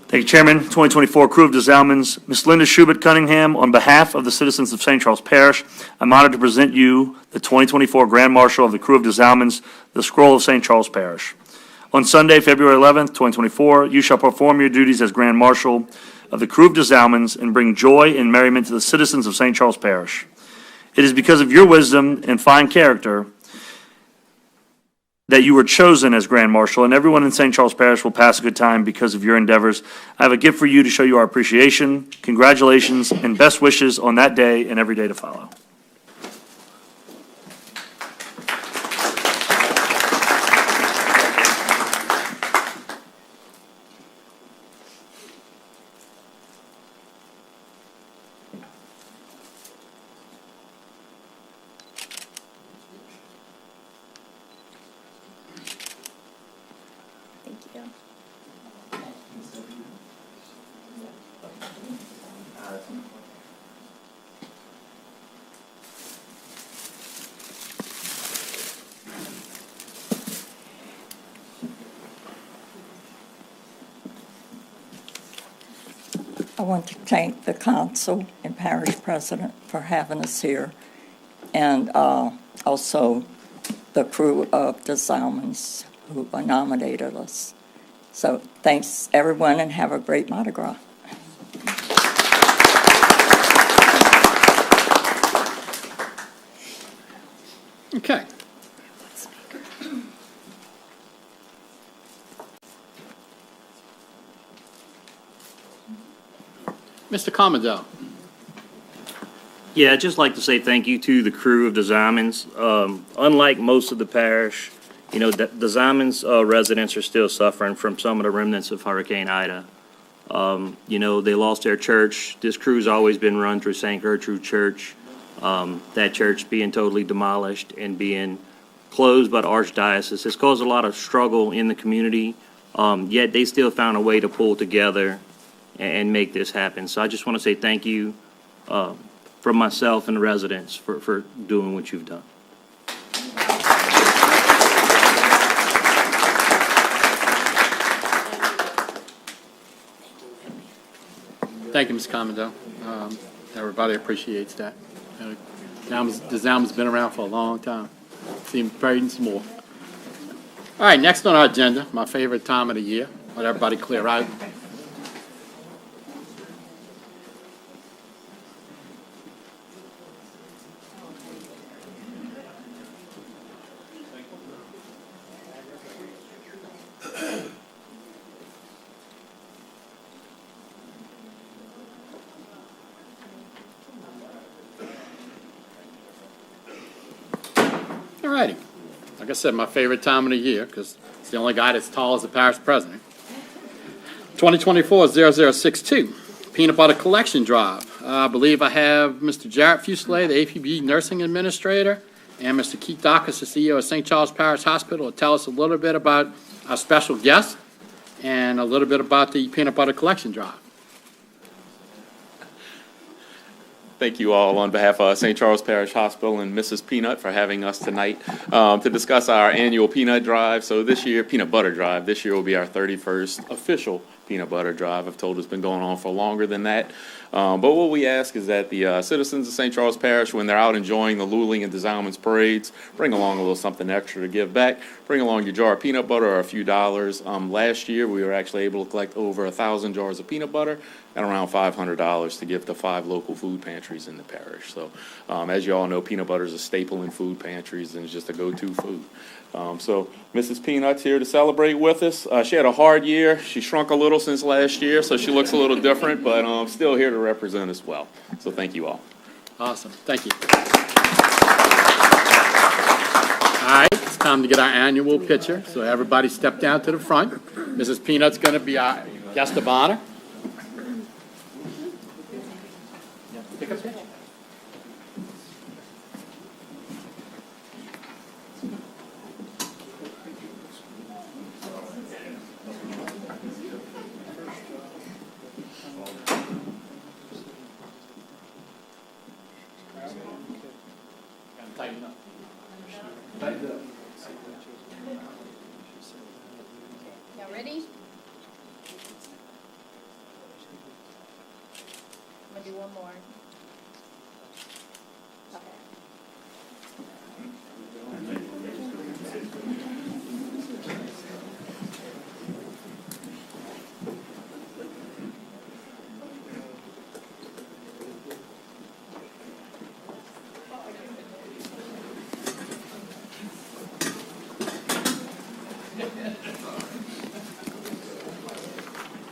[SPEAKER 6] Thank you, Chairman. 2024 Crew of Desalmans. Ms. Linda Schubert Cunningham, on behalf of the citizens of St. Charles Parish, I'm honored to present you the 2024 Grand Marshal of the Crew of Desalmans, the Scroll of St. Charles Parish. On Sunday, February 11th, 2024, you shall perform your duties as Grand Marshal of the Crew of Desalmans and bring joy and merriment to the citizens of St. Charles Parish. It is because of your wisdom and fine character that you were chosen as Grand Marshal, and everyone in St. Charles Parish will pass a good time because of your endeavors. I have a gift for you to show you our appreciation. Congratulations and best wishes on that day and every day to follow.
[SPEAKER 11] Thank you.
[SPEAKER 19] I want to thank the council and parish president for having us here, and also the Crew of Desalmans who nominated us. So thanks, everyone, and have a great Mardi Gras.
[SPEAKER 8] Okay. Mr. Commodore.
[SPEAKER 6] Yeah, I'd just like to say thank you to the Crew of Desalmans. Unlike most of the parish, Desalmans residents are still suffering from some of the remnants of Hurricane Ida. They lost their church. This crew's always been run through St. Gertrude Church. That church being totally demolished and being closed by the Archdiocese has caused a lot of struggle in the community, yet they still found a way to pull together and make this happen. So I just want to say thank you from myself and the residents for doing what you've done.
[SPEAKER 8] Thank you, Ms. Commando. Everybody appreciates that. The Zalman's been around for a long time. See him parading some more. All right, next on our agenda, my favorite time of the year. Let everybody clear out. All righty. Like I said, my favorite time of the year, because it's the only guy that's tall as the parish president. 2024-0062, Peanut Butter Collection Drive. I believe I have Mr. Jarrett Fuselier, the APB Nursing Administrator, and Mr. Keith Dacus, the CEO of St. Charles Parish Hospital, to tell us a little bit about our special guest and a little bit about the Peanut Butter Collection Drive.
[SPEAKER 20] Thank you all on behalf of St. Charles Parish Hospital and Mrs. Peanut for having us tonight to discuss our annual peanut drive. So this year, peanut butter drive, this year will be our 31st official peanut butter drive. I've told it's been going on for longer than that. But what we ask is that the citizens of St. Charles Parish, when they're out enjoying the Luling and Desalmans parades, bring along a little something extra to give back. Bring along your jar of peanut butter or a few dollars. Last year, we were actually able to collect over 1,000 jars of peanut butter and around $500 to give to 5 local food pantries in the parish. So as you all know, peanut butter is a staple in food pantries and it's just a go-to food. So Mrs. Peanut's here to celebrate with us. She had a hard year. She shrunk a little since last year, so she looks a little different, but still here to represent us well. So thank you all.
[SPEAKER 8] Awesome. Thank you. All right, it's time to get our annual picture. So everybody step down to the front. Mrs. Peanut's going to be our guest of honor. Pick up there. Tighten up. Tighten up.
[SPEAKER 7] Y'all ready? I'm gonna do one more. Okay.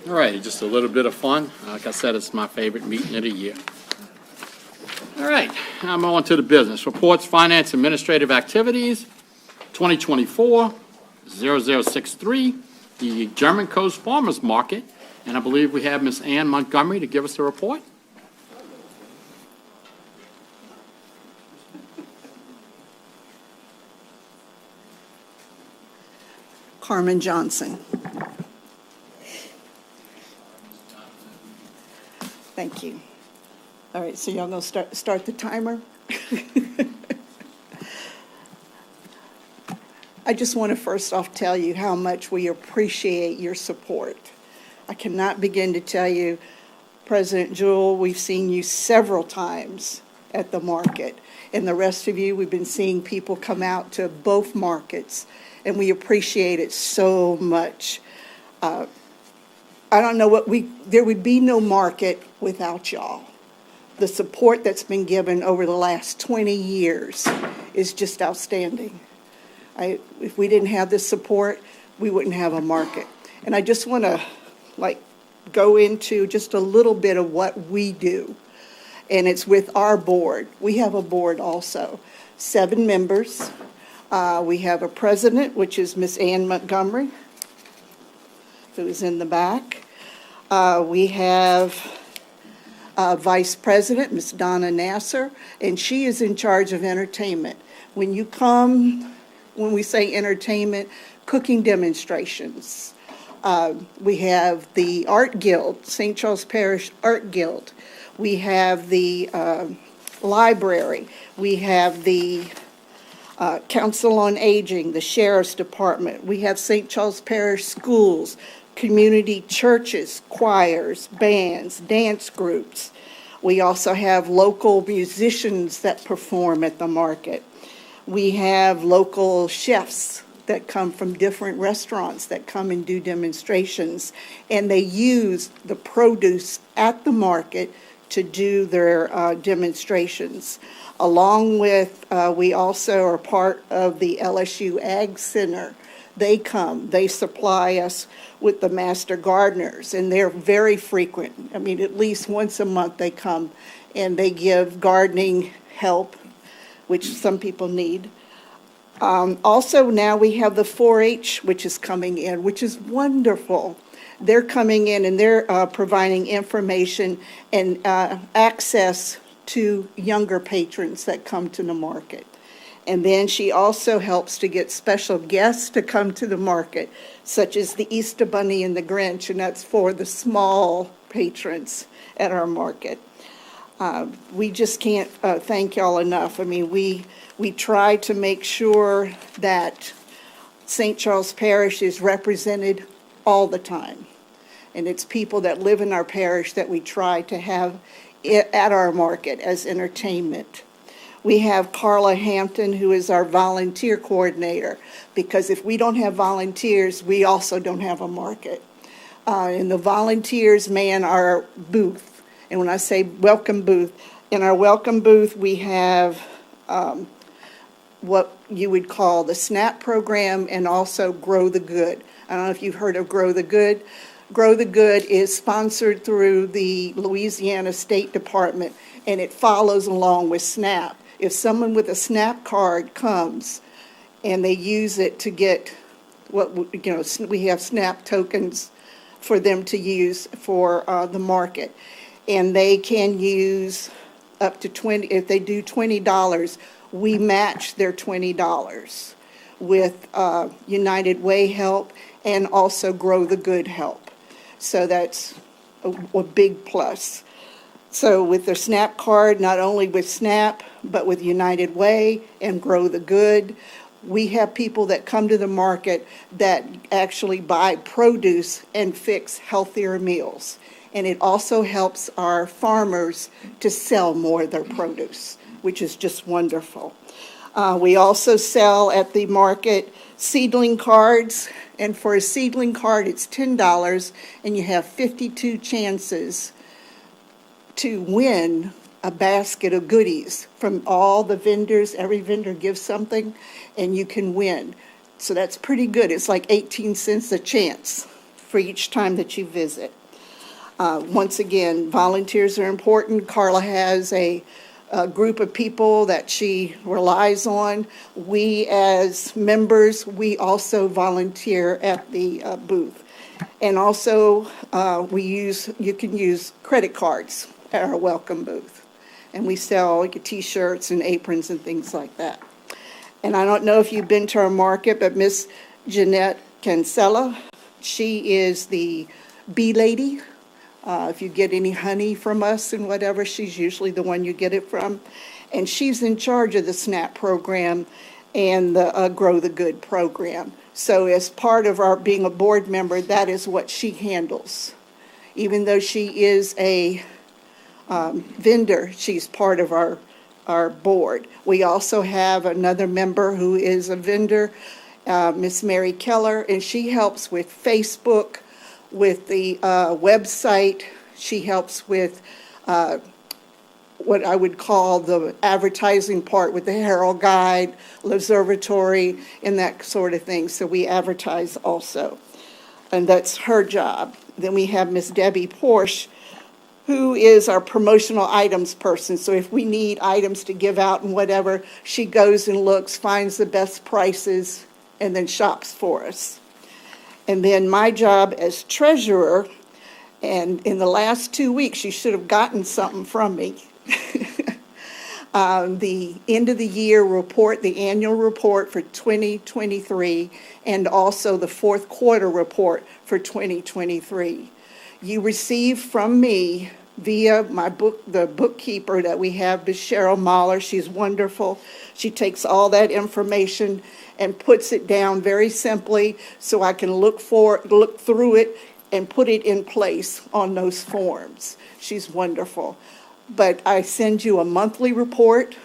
[SPEAKER 8] All righty, just a little bit of fun. Like I said, it's my favorite meeting of the year. All right, I'm on to the business. Reports, finance, administrative activities, 2024-0063, the German Coast Farmers Market. And I believe we have Ms. Ann Montgomery to give us the report.
[SPEAKER 21] Carmen Johnson. Thank you. All right, so y'all gonna start the timer? I just want to first off tell you how much we appreciate your support. I cannot begin to tell you, President Jewell, we've seen you several times at the market. And the rest of you, we've been seeing people come out to both markets, and we appreciate it so much. I don't know there would be no market without y'all. The support that's been given over the last 20 years is just outstanding. If we didn't have this support, we wouldn't have a market. And I just want to go into just a little bit of what we do. And it's with our board. We have a board also, 7 members. We have a president, which is Miss Ann Montgomery, who's in the back. We have Vice President, Miss Donna Nasser, and she is in charge of entertainment. When you come, when we say entertainment, cooking demonstrations. We have the Art Guild, St. Charles Parish Art Guild. We have the library. We have the Council on Aging, the Sheriff's Department. We have St. Charles Parish Schools, community churches, choirs, bands, dance groups. We also have local musicians that perform at the market. We have local chefs that come from different restaurants that come and do demonstrations, and they use the produce at the market to do their demonstrations. Along with, we also are part of the LSU Ag Center. They come, they supply us with the master gardeners, and they're very frequent. I mean, at least once a month they come and they give gardening help, which some people need. Also, now we have the 4-H, which is coming in, which is wonderful. They're coming in and they're providing information and access to younger patrons that come to the market. And then she also helps to get special guests to come to the market, such as the Easter Bunny and the Grinch, and that's for the small patrons at our market. We just can't thank y'all enough. I mean, we try to make sure that St. Charles Parish is represented all the time. And it's people that live in our parish that we try to have at our market as entertainment. We have Carla Hampton, who is our volunteer coordinator, because if we don't have volunteers, we also don't have a market. And the volunteers man our booth. And when I say welcome booth, in our welcome booth, we have what you would call the SNAP program and also Grow the Good. I don't know if you've heard of Grow the Good. Grow the Good is sponsored through the Louisiana State Department, and it follows along with SNAP. If someone with a SNAP card comes and they use it to get we have SNAP tokens for them to use for the market, and they can use up to 20. If they do $20, we match their $20 with United Way help and also Grow the Good help. So that's a big plus. So with the SNAP card, not only with SNAP, but with United Way and Grow the Good, we have people that come to the market that actually buy produce and fix healthier meals. And it also helps our farmers to sell more of their produce, which is just wonderful. We also sell at the market seedling cards, and for a seedling card, it's $10, and you have 52 chances to win a basket of goodies from all the vendors. Every vendor gives something, and you can win. So that's pretty good. It's like 18 cents a chance for each time that you visit. Once again, volunteers are important. Carla has a group of people that she relies on. We as members, we also volunteer at the booth. And also, you can use credit cards at our welcome booth. And we sell like T-shirts and aprons and things like that. And I don't know if you've been to our market, but Miss Jeanette Cancella, she is the bee lady. If you get any honey from us and whatever, she's usually the one you get it from. And she's in charge of the SNAP program and the Grow the Good program. So as part of our being a board member, that is what she handles. Even though she is a vendor, she's part of our board. We also have another member who is a vendor, Miss Mary Keller, and she helps with Facebook, with the website. She helps with what I would call the advertising part with the Herald Guide, L'Observatory, and that sort of thing. So we advertise also, and that's her job. Then we have Miss Debbie Porsche, who is our promotional items person. So if we need items to give out and whatever, she goes and looks, finds the best prices, and then shops for us. And then my job as treasurer, and in the last 2 weeks, you should have gotten something from me. The end of the year report, the annual report for 2023, and also the fourth quarter report for 2023. You receive from me via my book, the bookkeeper that we have, Ms. Cheryl Mahler. She's wonderful. She takes all that information and puts it down very simply so I can look through it and put it in place on those forms. She's wonderful. But I send you a monthly report,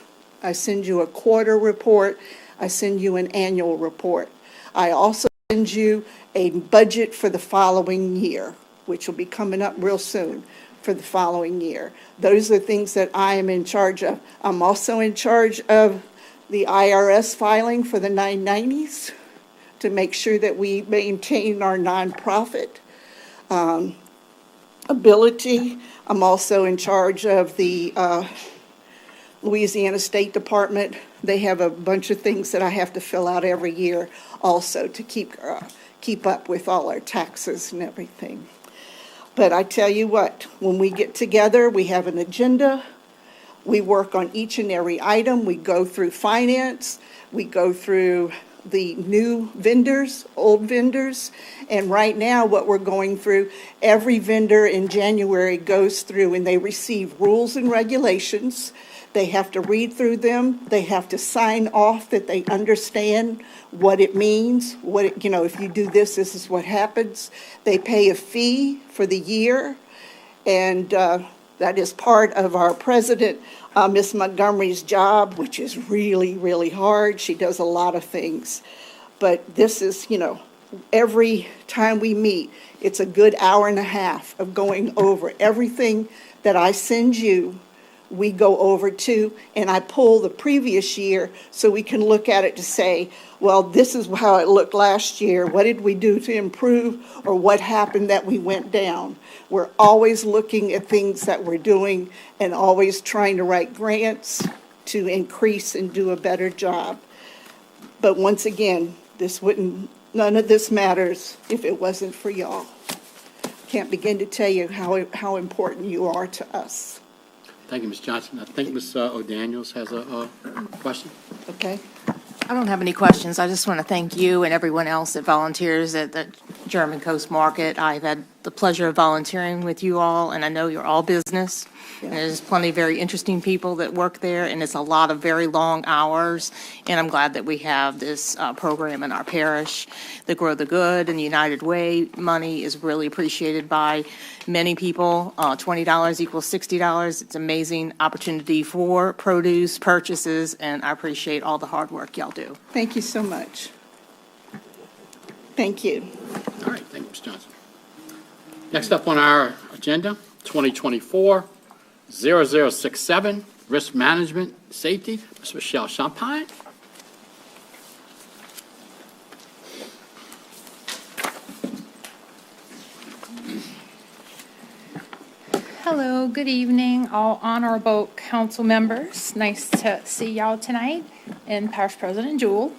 [SPEAKER 21] I send you a quarter report, I send you an annual report. I also send you a budget for the following year, which will be coming up real soon for the following year. Those are things that I am in charge of. I'm also in charge of the IRS filing for the 990s to make sure that we maintain our nonprofit ability. I'm also in charge of the Louisiana State Department. They have a bunch of things that I have to fill out every year also to keep up with all our taxes and everything. But I tell you what, when we get together, we have an agenda. We work on each and every item. We go through finance. We go through the new vendors, old vendors. And right now, what we're going through, every vendor in January goes through and they receive rules and regulations. They have to read through them. They have to sign off that they understand what it means. If you do this, this is what happens. They pay a fee for the year. And that is part of our president, Ms. Montgomery's job, which is really, really hard. She does a lot of things. But this is, every time we meet, it's a good hour and a half of going over everything that I send you. We go over to, and I pull the previous year so we can look at it to say, well, this is how it looked last year. What did we do to improve, or what happened that we went down? We're always looking at things that we're doing and always trying to write grants to increase and do a better job. But once again, none of this matters if it wasn't for y'all. Can't begin to tell you how important you are to us.
[SPEAKER 8] Thank you, Ms. Johnson. I think Ms. O'Daniels has a question.
[SPEAKER 21] Okay.
[SPEAKER 2] I don't have any questions. I just want to thank you and everyone else that volunteers at the German Coast Market. I've had the pleasure of volunteering with you all, and I know you're all business. And there's plenty of very interesting people that work there, and it's a lot of very long hours. And I'm glad that we have this program in our parish. The Grow the Good and the United Way money is really appreciated by many people. $20 equals $60. It's an amazing opportunity for produce purchases, and I appreciate all the hard work y'all do.
[SPEAKER 21] Thank you so much. Thank you.
[SPEAKER 8] All right, thank you, Ms. Johnson. Next up on our agenda, 2024-0067, Risk Management Safety, Ms. Michelle Champagne.
[SPEAKER 22] Hello, good evening, all honorable council members. Nice to see y'all tonight, and Parish President Jewell.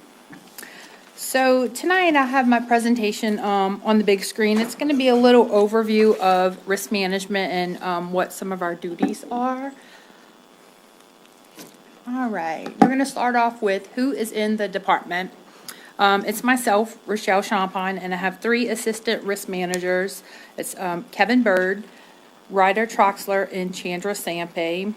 [SPEAKER 22] So tonight I have my presentation on the big screen. It's going to be a little overview of risk management and what some of our duties are. All right, we're going to start off with who is in the department. It's myself, Rochelle Champagne, and I have 3 assistant risk managers. It's Kevin Bird, Ryder Troxler, and Chandra Sampe.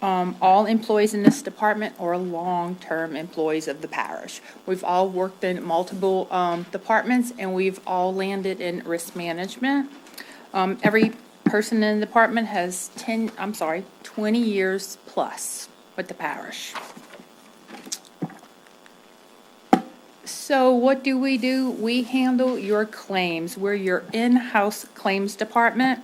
[SPEAKER 22] All employees in this department are long-term employees of the parish. We've all worked in multiple departments, and we've all landed in risk management. Every person in the department has 20 years plus with the parish. So what do? We handle your claims. We're your in-house claims department.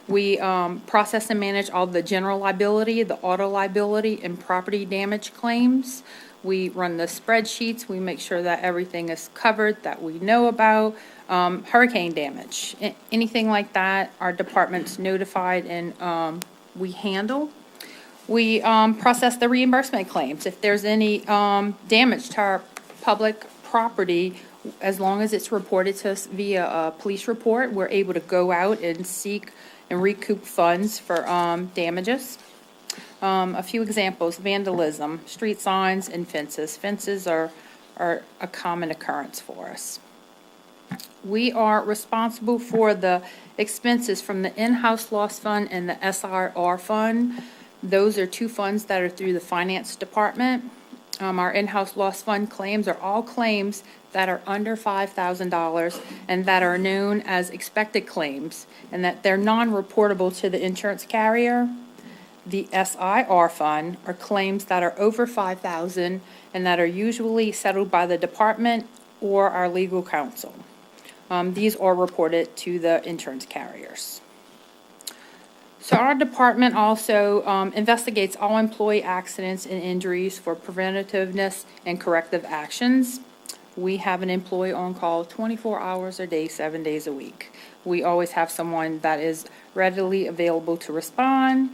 [SPEAKER 22] We process and manage all the general liability, the auto liability, and property damage claims. We run the spreadsheets. We make sure that everything is covered that we know about. Hurricane damage, anything like that, our department's notified and we handle. We process the reimbursement claims. If there's any damage to our public property, as long as it's reported to us via a police report, we're able to go out and seek and recoup funds for damages. A few examples: vandalism, street signs, and fences. Fences are a common occurrence for us. We are responsible for the expenses from the in-house loss fund and the SRR fund. Those are 2 funds that are through the finance department. Our in-house loss fund claims are all claims that are under $5,000 and that are known as expected claims, and that they're non-reportable to the insurance carrier. The SIR fund are claims that are over $5,000 and that are usually settled by the department or our legal counsel. These are reported to the insurance carriers. So our department also investigates all employee accidents and injuries for preventativeness and corrective actions. We have an employee on call 24 hours a day, 7 days a week. We always have someone that is readily available to respond.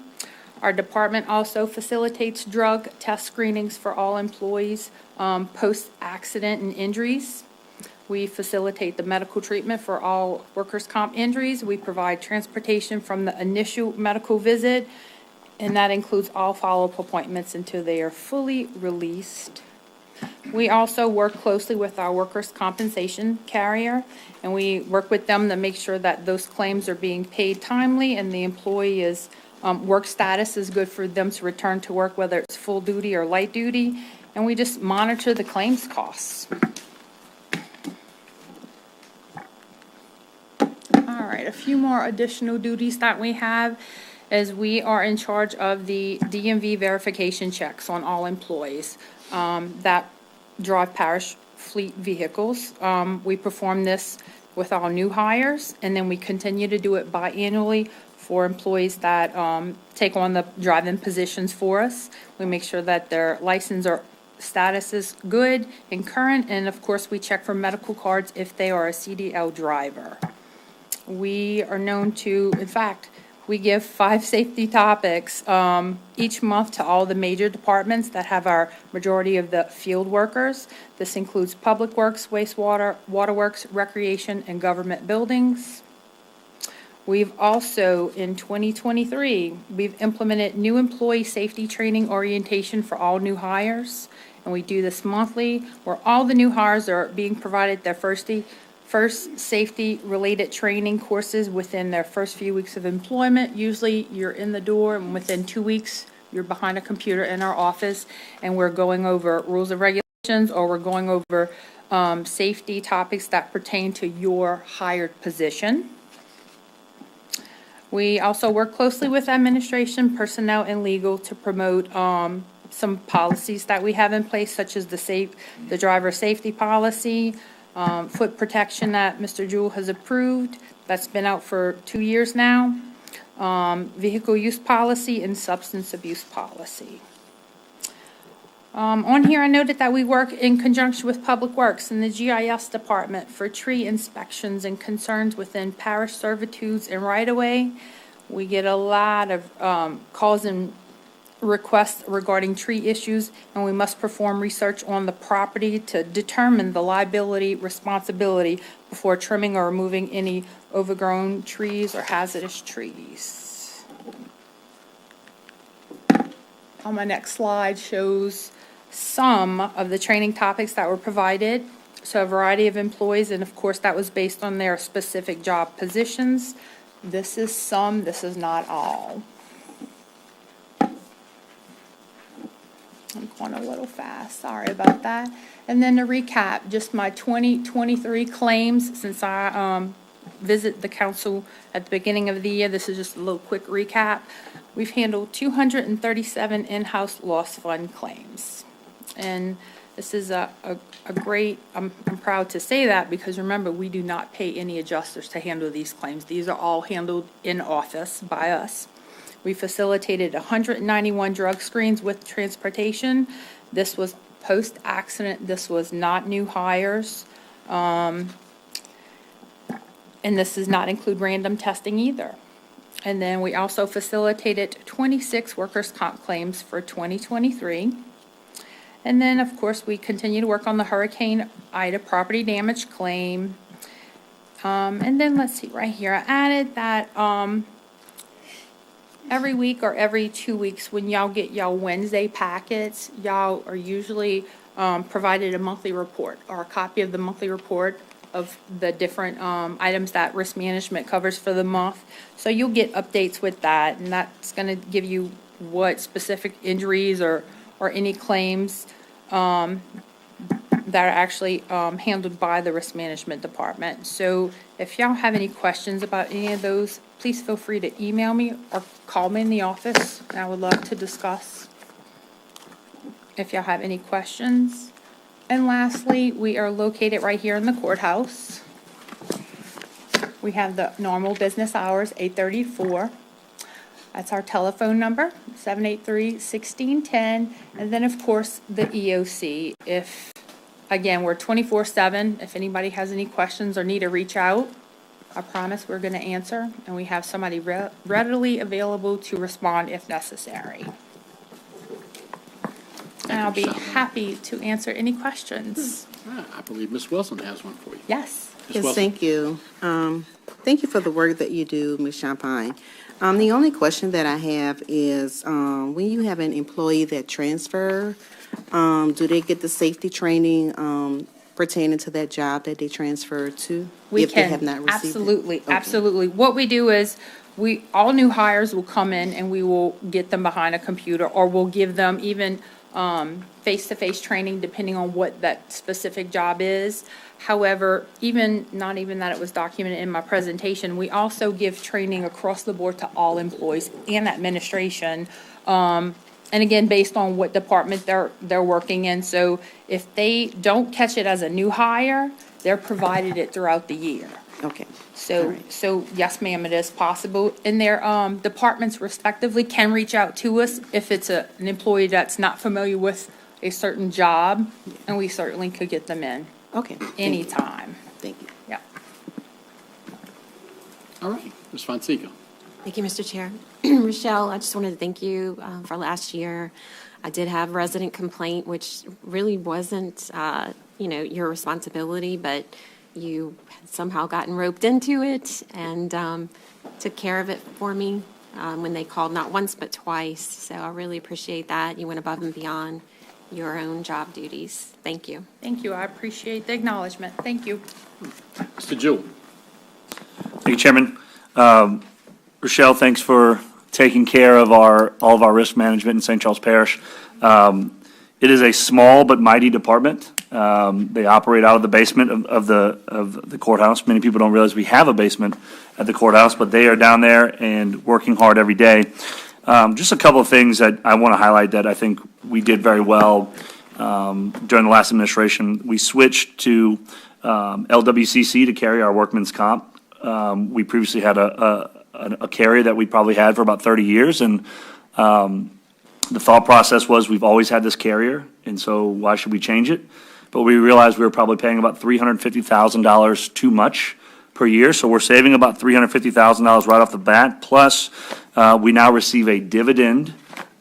[SPEAKER 22] Our department also facilitates drug test screenings for all employees post-accident and injuries. We facilitate the medical treatment for all workers' comp injuries. We provide transportation from the initial medical visit, and that includes all follow-up appointments until they are fully released. We also work closely with our workers' compensation carrier, and we work with them to make sure that those claims are being paid timely and the employee is work status is good for them to return to work, whether it's full duty or light duty, and we just monitor the claims costs. All right, a few more additional duties that we have is we are in charge of the DMV verification checks on all employees that drive parish fleet vehicles. We perform this with all new hires, and then we continue to do it biannually for employees that take on the driving positions for us. We make sure that their license or status is good and current, and of course we check for medical cards if they are a CDL driver. We are known to, in fact, we give 5 safety topics each month to all the major departments that have our majority of the field workers. This includes public works, wastewater, waterworks, recreation, and government buildings. We've also, in 2023, we've implemented new employee safety training orientation for all new hires. And we do this monthly, where all the new hires are being provided their first safety-related training courses within their first few weeks of employment. Usually, you're in the door, and within 2 weeks, you're behind a computer in our office, and we're going over rules and regulations, or we're going over safety topics that pertain to your hired position. We also work closely with administration, personnel, and legal to promote some policies that we have in place, such as the driver safety policy, foot protection that Mr. Jewell has approved. That's been out for 2 years now. Vehicle use policy and substance abuse policy. On here, I noted that we work in conjunction with Public Works and the GIS department for tree inspections and concerns within parish servitudes and right-of-way. We get a lot of calls and requests regarding tree issues, and we must perform research on the property to determine the liability responsibility before trimming or removing any overgrown trees or hazardous trees. On my next slide shows some of the training topics that were provided. So a variety of employees, and of course that was based on their specific job positions. This is some, this is not all. I'm going a little fast, sorry about that. And then to recap, just my 2023 claims, since I visit the council at the beginning of the year, this is just a little quick recap. We've handled 237 in-house loss fund claims. And this is a great, I'm proud to say that, because remember, we do not pay any adjusters to handle these claims. These are all handled in office by us. We facilitated 191 drug screens with transportation. This was post-accident. This was not new hires. And this does not include random testing either. And then we also facilitated 26 workers' comp claims for 2023. And then, of course, we continue to work on the Hurricane Ida property damage claim. And then, let's see, right here, I added that every week or every 2 weeks when y'all get y'all Wednesday packets, y'all are usually provided a monthly report or a copy of the monthly report of the different items that risk management covers for the month. So you'll get updates with that, and that's going to give you what specific injuries or any claims that are actually handled by the risk management department. So if y'all have any questions about any of those, please feel free to email me or call me in the office, and I would love to discuss if y'all have any questions. And lastly, we are located right here in the courthouse. We have the normal business hours, 8:30 to 4. That's our telephone number, 783-1610. And then, of course, the EOC. Again, we're 24/7. If anybody has any questions or need to reach out, I promise we're going to answer. And we have somebody readily available to respond if necessary. And I'll be happy to answer any questions.
[SPEAKER 8] I believe Ms. Wilson has one for you.
[SPEAKER 22] Yes.
[SPEAKER 8] Ms.
[SPEAKER 1] Yes,
[SPEAKER 8] Wilson.
[SPEAKER 1] thank you. Thank you for the work that you do, Ms. Champagne. The only question that I have is, when you have an employee that transfer, do they get the safety training pertaining to that job that they transferred to?
[SPEAKER 22] We
[SPEAKER 1] if
[SPEAKER 22] can,
[SPEAKER 1] they have not received it?
[SPEAKER 22] absolutely,
[SPEAKER 1] Okay.
[SPEAKER 22] absolutely. What we do is, all new hires will come in and we will get them behind a computer, or we'll give them even face-to-face training depending on what that specific job is. However, not even that it was documented in my presentation, we also give training across the board to all employees and administration. And again, based on what department they're working in. So if they don't catch it as a new hire, they're provided it throughout the year.
[SPEAKER 1] Okay.
[SPEAKER 22] So yes, ma'am, it is possible. And their departments respectively can reach out to us if it's an employee that's not familiar with a certain job, and we certainly could get them in.
[SPEAKER 1] Okay.
[SPEAKER 22] Anytime.
[SPEAKER 1] Thank you.
[SPEAKER 22] Yeah.
[SPEAKER 8] All right, Ms. Fonseca.
[SPEAKER 3] Thank you, Mr. Chair. Rochelle, I just wanted to thank you for last year. I did have a resident complaint, which really wasn't, your responsibility, but you had somehow gotten roped into it and took care of it for me when they called not once but twice. So I really appreciate that. You went above and beyond your own job duties. Thank you.
[SPEAKER 22] Thank you. I appreciate the acknowledgement. Thank you.
[SPEAKER 8] Mr. Jewell.
[SPEAKER 6] Thank you, Chairman. Rochelle, thanks for taking care of all of our risk management in St. Charles Parish. It is a small but mighty department. They operate out of the basement of the courthouse. Many people don't realize we have a basement at the courthouse, but they are down there and working hard every day. Just a couple of things that I want to highlight that I think we did very well during the last administration. We switched to LWCC to carry our workman's comp. We previously had a carrier that we probably had for about 30 years, and the thought process was we've always had this carrier, and so why should we change it? But we realized we were probably paying about $350,000 too much per year, so we're saving about $350,000 right off the bat. Plus, we now receive a dividend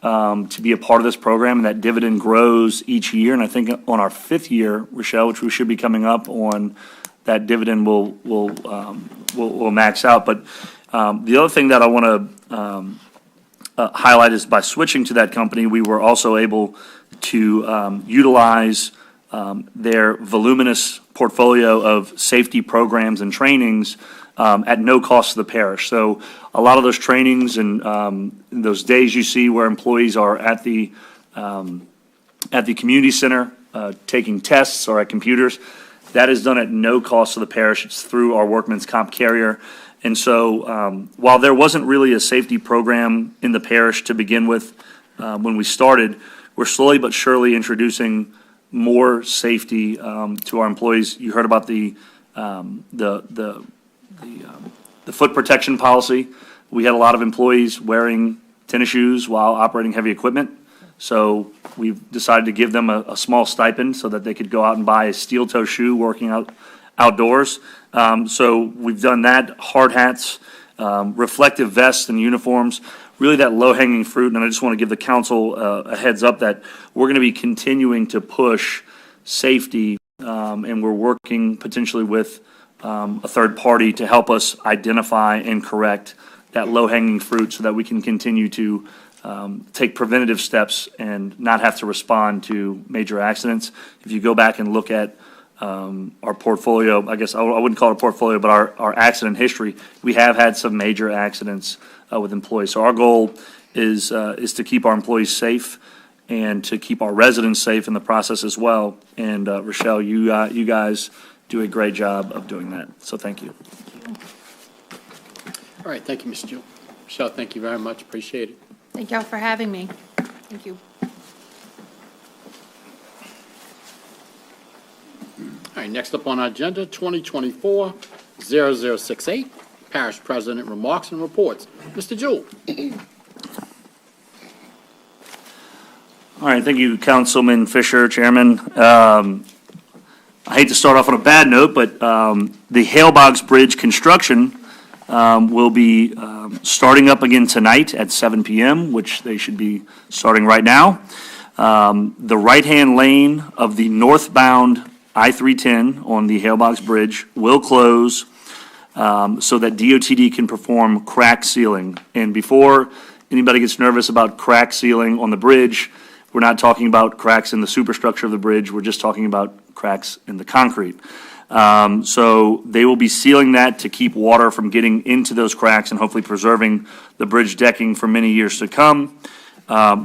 [SPEAKER 6] to be a part of this program, and that dividend grows each year. And I think on our fifth year, Rochelle, which we should be coming up on, that dividend will max out. But the other thing that I want to highlight is by switching to that company, we were also able to utilize their voluminous portfolio of safety programs and trainings at no cost to the parish. So a lot of those trainings and those days you see where employees are at the community center taking tests or at computers, that is done at no cost to the parish. It's through our workman's comp carrier. And so while there wasn't really a safety program in the parish to begin with when we started, we're slowly but surely introducing more safety to our employees. You heard about the foot protection policy. We had a lot of employees wearing tennis shoes while operating heavy equipment. So we've decided to give them a small stipend so that they could go out and buy a steel toe shoe working outdoors. So we've done that. Hard hats, reflective vests and uniforms, really that low-hanging fruit. And I just want to give the council a heads up that we're going to be continuing to push safety, and we're working potentially with a third party to help us identify and correct that low-hanging fruit so that we can continue to take preventative steps and not have to respond to major accidents. If you go back and look at our portfolio, I guess I wouldn't call it a portfolio, but our accident history, we have had some major accidents with employees. So our goal is to keep our employees safe, and to keep our residents safe in the process as well. And Rochelle, you guys do a great job of doing that. So thank you.
[SPEAKER 8] All right, thank you, Ms. Jewell. Michelle, thank you very much, appreciate it.
[SPEAKER 22] Thank y'all for having me. Thank you.
[SPEAKER 8] All right, next up on our agenda, 2024-0068, Parish President Remarks and Reports. Mr. Jewell.
[SPEAKER 6] All right, thank you, Councilman Fisher, Chairman. I hate to start off on a bad note, but the Hale Boggs Bridge construction will be starting up again tonight at 7 p.m., which they should be starting right now. The right-hand lane of the northbound I-310 on the Hale Boggs Bridge will close so that DOTD can perform crack sealing. And before anybody gets nervous about crack sealing on the bridge, we're not talking about cracks in the superstructure of the bridge. We're just talking about cracks in the concrete. So they will be sealing that to keep water from getting into those cracks and hopefully preserving the bridge decking for many years to come.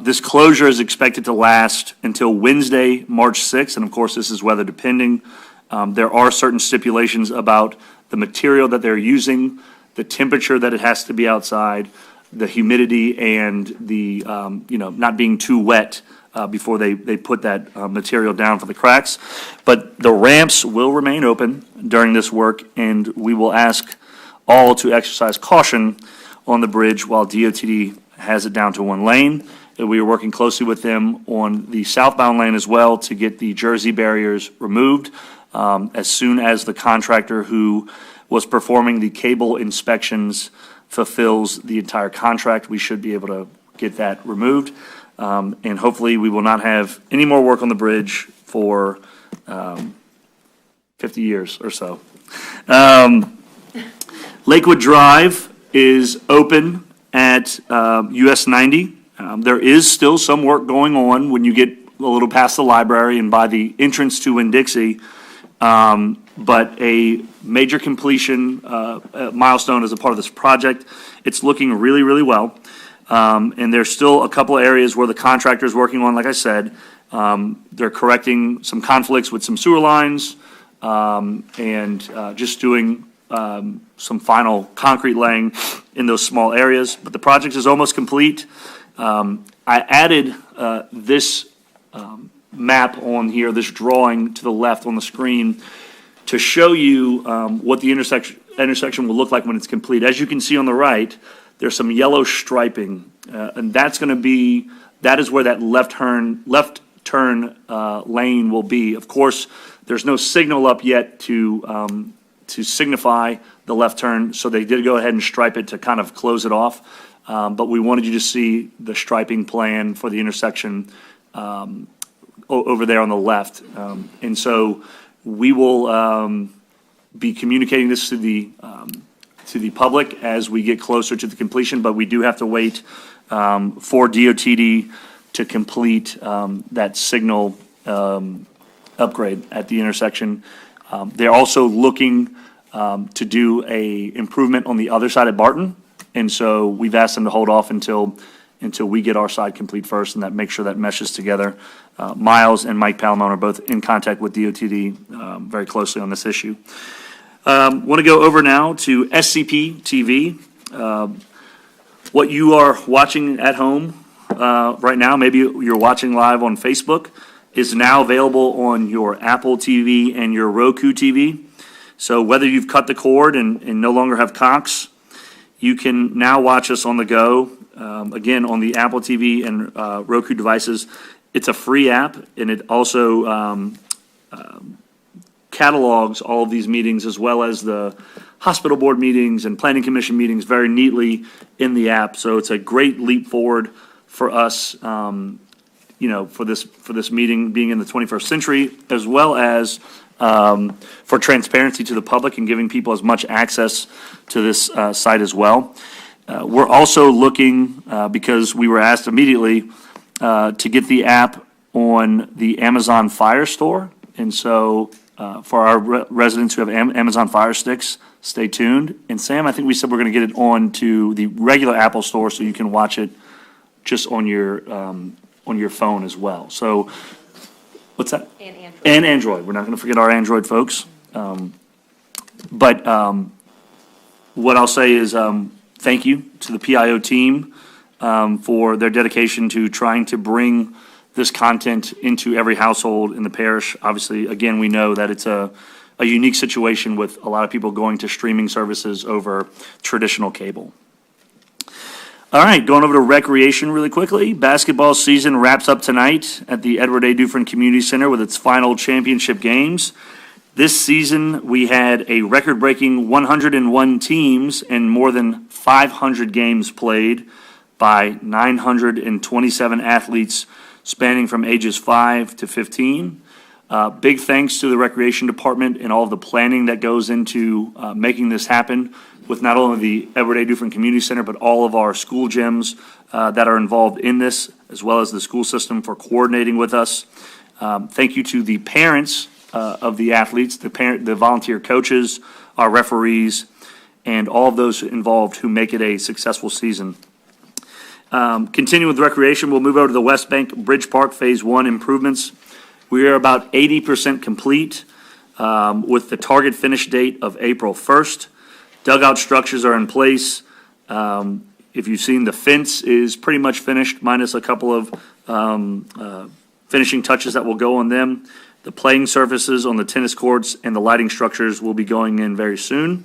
[SPEAKER 6] This closure is expected to last until Wednesday, March 6th, and of course, this is weather depending. There are certain stipulations about the material that they're using, the temperature that it has to be outside, the humidity, and the not being too wet before they put that material down for the cracks. But the ramps will remain open during this work, and we will ask all to exercise caution on the bridge while DOTD has it down to one lane. And we are working closely with them on the southbound lane as well to get the Jersey barriers removed. As soon as the contractor who was performing the cable inspections fulfills the entire contract, we should be able to get that removed. And hopefully we will not have any more work on the bridge for 50 years or so. Lakewood Drive is open at US 90. There is still some work going on when you get a little past the library and by the entrance to Winn-Dixie, but a major completion milestone as a part of this project. It's looking really, really well. And there's still a couple areas where the contractor is working on, like I said. They're correcting some conflicts with some sewer lines and just doing some final concrete laying in those small areas. But the project is almost complete. I added this map on here, this drawing to the left on the screen, to show you what the intersection will look like when it's complete. As you can see on the right, there's some yellow striping, and that is where that left turn lane will be. Of course, there's no signal up yet to signify the left turn, so they did go ahead and stripe it to kind of close it off. But we wanted you to see the striping plan for the intersection over there on the left. And so we will be communicating this to the public as we get closer to the completion, but we do have to wait for DOTD to complete that signal upgrade at the intersection. They're also looking to do a improvement on the other side of Barton, and so we've asked them to hold off until we get our side complete first, and that make sure that meshes together. Miles and Mike Palamone are both in contact with DOTD very closely on this issue. Want to go over now to SCP TV. What you are watching at home right now, maybe you're watching live on Facebook, is now available on your Apple TV and your Roku TV. So whether you've cut the cord and no longer have Cox, you can now watch us on the go. Again, on the Apple TV and Roku devices. It's a free app, and it also catalogs all of these meetings as well as the hospital board meetings and planning commission meetings very neatly in the app. So it's a great leap forward for us, for this meeting being in the 21st century, as well as for transparency to the public and giving people as much access to this site as well. We're also looking, because we were asked immediately, to get the app on the Amazon Fire Store. And so for our residents who have Amazon Fire Sticks, stay tuned. And Sam, I think we said we're going to get it on to the regular Apple Store so you can watch it just on your on your phone as well. So, what's that?
[SPEAKER 2] And Android.
[SPEAKER 6] And Android. We're not going to forget our Android folks. But what I'll say is thank you to the PIO team for their dedication to trying to bring this content into every household in the parish. Obviously, again, we know that it's a unique situation with a lot of people going to streaming services over traditional cable. All right, going over to recreation really quickly. Basketball season wraps up tonight at the Edward A. Dufresne Community Center with its final championship games. This season, we had a record-breaking 101 teams and more than 500 games played by 927 athletes spanning from ages 5 to 15. Big thanks to the Recreation Department and all of the planning that goes into making this happen with not only the Edward A. Dufresne Community Center, but all of our school gyms that are involved in this, as well as the school system for coordinating with us. Thank you to the parents of the athletes, the volunteer coaches, our referees, and all of those involved who make it a successful season. Continuing with recreation, we'll move over to the West Bank Bridge Park Phase 1 improvements. We are about 80% complete with the target finish date of April 1st. Dugout structures are in place. If you've seen, the fence is pretty much finished, minus a couple of finishing touches that will go on them. The playing surfaces on the tennis courts and the lighting structures will be going in very soon,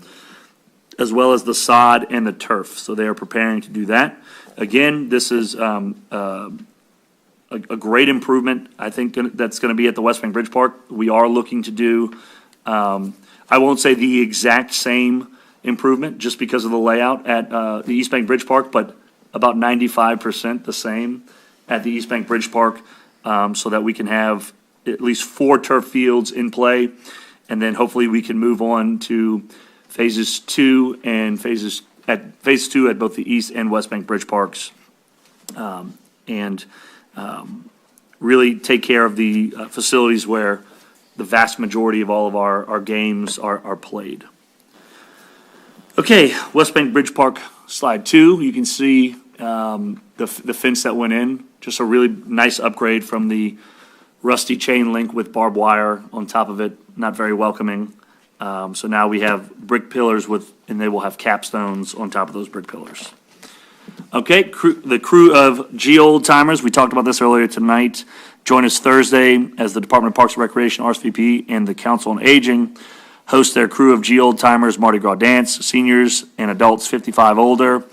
[SPEAKER 6] as well as the sod and the turf. So they are preparing to do that. Again, this is a great improvement. I think that's going to be at the West Bank Bridge Park. We are looking to do, I won't say the exact same improvement just because of the layout at the East Bank Bridge Park, but about 95% the same at the East Bank Bridge Park, so that we can have at least 4 turf fields in play, and then hopefully we can move on to phase 2 at both the East and West Bank Bridge Parks, and really take care of the facilities where the vast majority of all of our games are played. Okay, West Bank Bridge Park, slide 2. You can see the fence that went in. Just a really nice upgrade from the rusty chain link with barbed wire on top of it. Not very welcoming. So now we have brick pillars and they will have capstones on top of those brick pillars. Okay, the crew of G Old Timers, we talked about this earlier tonight. Join us Thursday as the Department of Parks and Recreation, RSVP, and the Council on Aging host their crew of G Old Timers Mardi Gras dance. Seniors and adults 55 older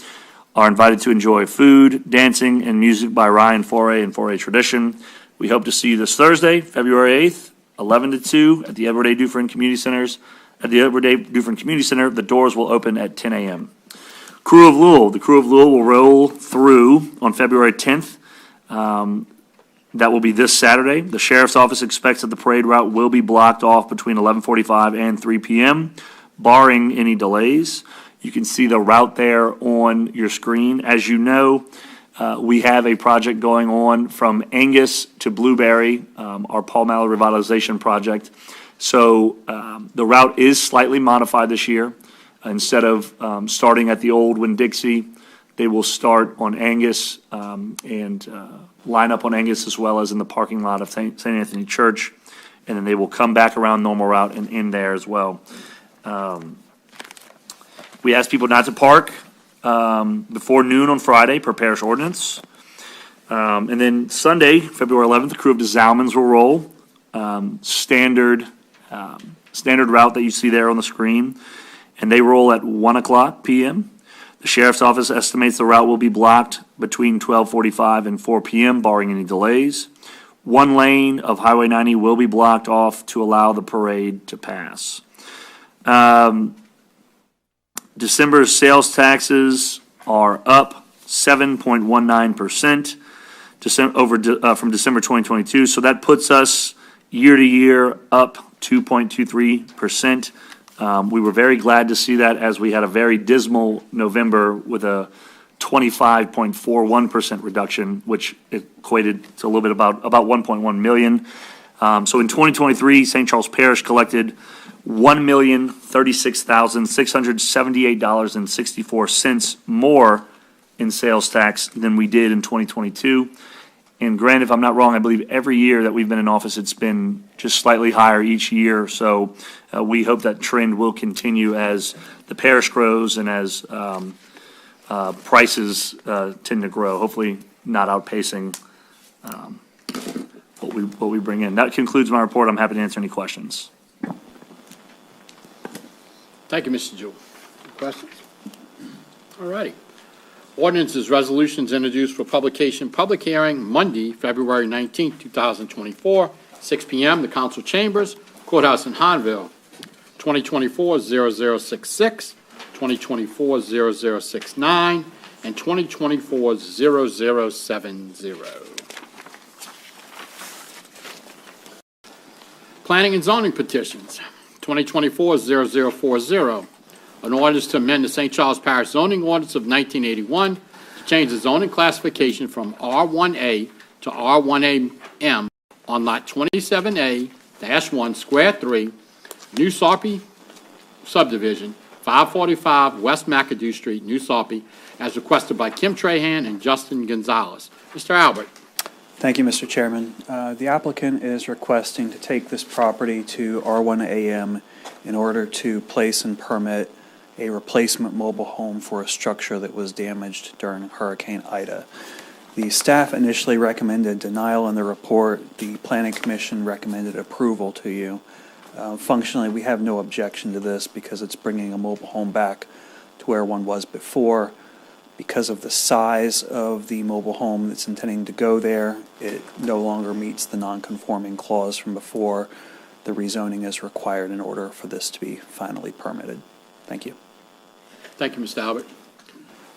[SPEAKER 6] are invited to enjoy food, dancing, and music by Ryan Foray and Foray Tradition. We hope to see you this Thursday, February 8th, 11 to 2 at the Edward A. Dufresne Community Centers. At the Edward A. Dufresne Community Center, the doors will open at 10 a.m. Crew of Louisville. The Crew of Louisville will roll through on February 10th. That will be this Saturday. The Sheriff's Office expects that the parade route will be blocked off between 11:45 and 3 p.m., barring any delays. You can see the route there on your screen. As you know, we have a project going on from Angus to Blueberry, our Paul Mallory Revitalization Project. So the route is slightly modified this year. Instead of starting at the old Winn-Dixie, they will start on Angus and line up on Angus as well as in the parking lot of St. Anthony Church. And then they will come back around normal route and in there as well. We ask people not to park before noon on Friday per parish ordinance. And then Sunday, February 11th, the crew of the Zalmans will roll. Standard route that you see there on the screen. And they roll at 1 o'clock p.m. The Sheriff's Office estimates the route will be blocked between 12:45 and 4 p.m., barring any delays. 1 lane of Highway 90 will be blocked off to allow the parade to pass. December's sales taxes are up 7.19% from December 2022. So that puts us year to year up 2.23%. We were very glad to see that as we had a very dismal November with a 25.41% reduction, which equated to a little bit about 1.1 million. So in 2023, St. Charles Parish collected $1,036,678.64 more in sales tax than we did in 2022. And Grant, if I'm not wrong, I believe every year that we've been in office, it's been just slightly higher each year. So we hope that trend will continue as the parish grows and as prices tend to grow, hopefully not outpacing what we bring in. That concludes my report. I'm happy to answer any questions.
[SPEAKER 8] Thank you, Mr. Jewell. Questions? All righty. Ordinances, resolutions introduced for publication, public hearing, Monday, February 19, 2024, 6 p.m., the council chambers, courthouse in Hanville, 2024-0066, 2024-0069, and 2024-0070. Planning and zoning petitions, 2024-0040, an ordinance to amend the St. Charles Parish zoning ordinance of 1981 to change the zoning classification from R1A to R1AM on Lot 27A-1, Square 3, New Sarpy subdivision, 545 West McAdoo Street, New Sarpy, as requested by Kim Trahan and Justin Gonzalez. Mr. Albert.
[SPEAKER 4] Thank you, Mr. Chairman. The applicant is requesting to take this property to R1AM in order to place and permit a replacement mobile home for a structure that was damaged during Hurricane Ida. The staff initially recommended denial in the report. The Planning Commission recommended approval to you. Functionally, we have no objection to this because it's bringing a mobile home back to where one was before. Because of the size of the mobile home that's intending to go there, it no longer meets the non-conforming clause from before. The rezoning is required in order for this to be finally permitted. Thank you.
[SPEAKER 8] Thank you, Mr. Albert.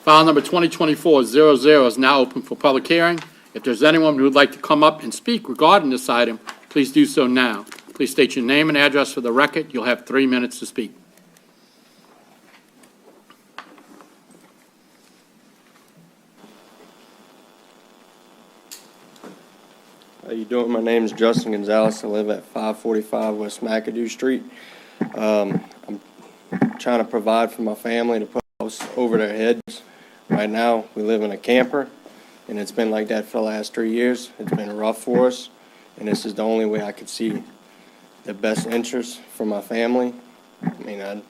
[SPEAKER 8] File number 2024-00 is now open for public hearing. If there's anyone who would like to come up and speak regarding this item, please do so now. Please state your name and address for the record. You'll have 3 minutes to speak.
[SPEAKER 5] How you doing? My name is Justin Gonzalez. I live at 545 West McAdoo Street. I'm trying to provide for my family to put a house over their heads. Right now, we live in a camper, and it's been like that for the last 3 years. It's been rough for us, and this is the only way I could see the best interest for my family. I mean, I'm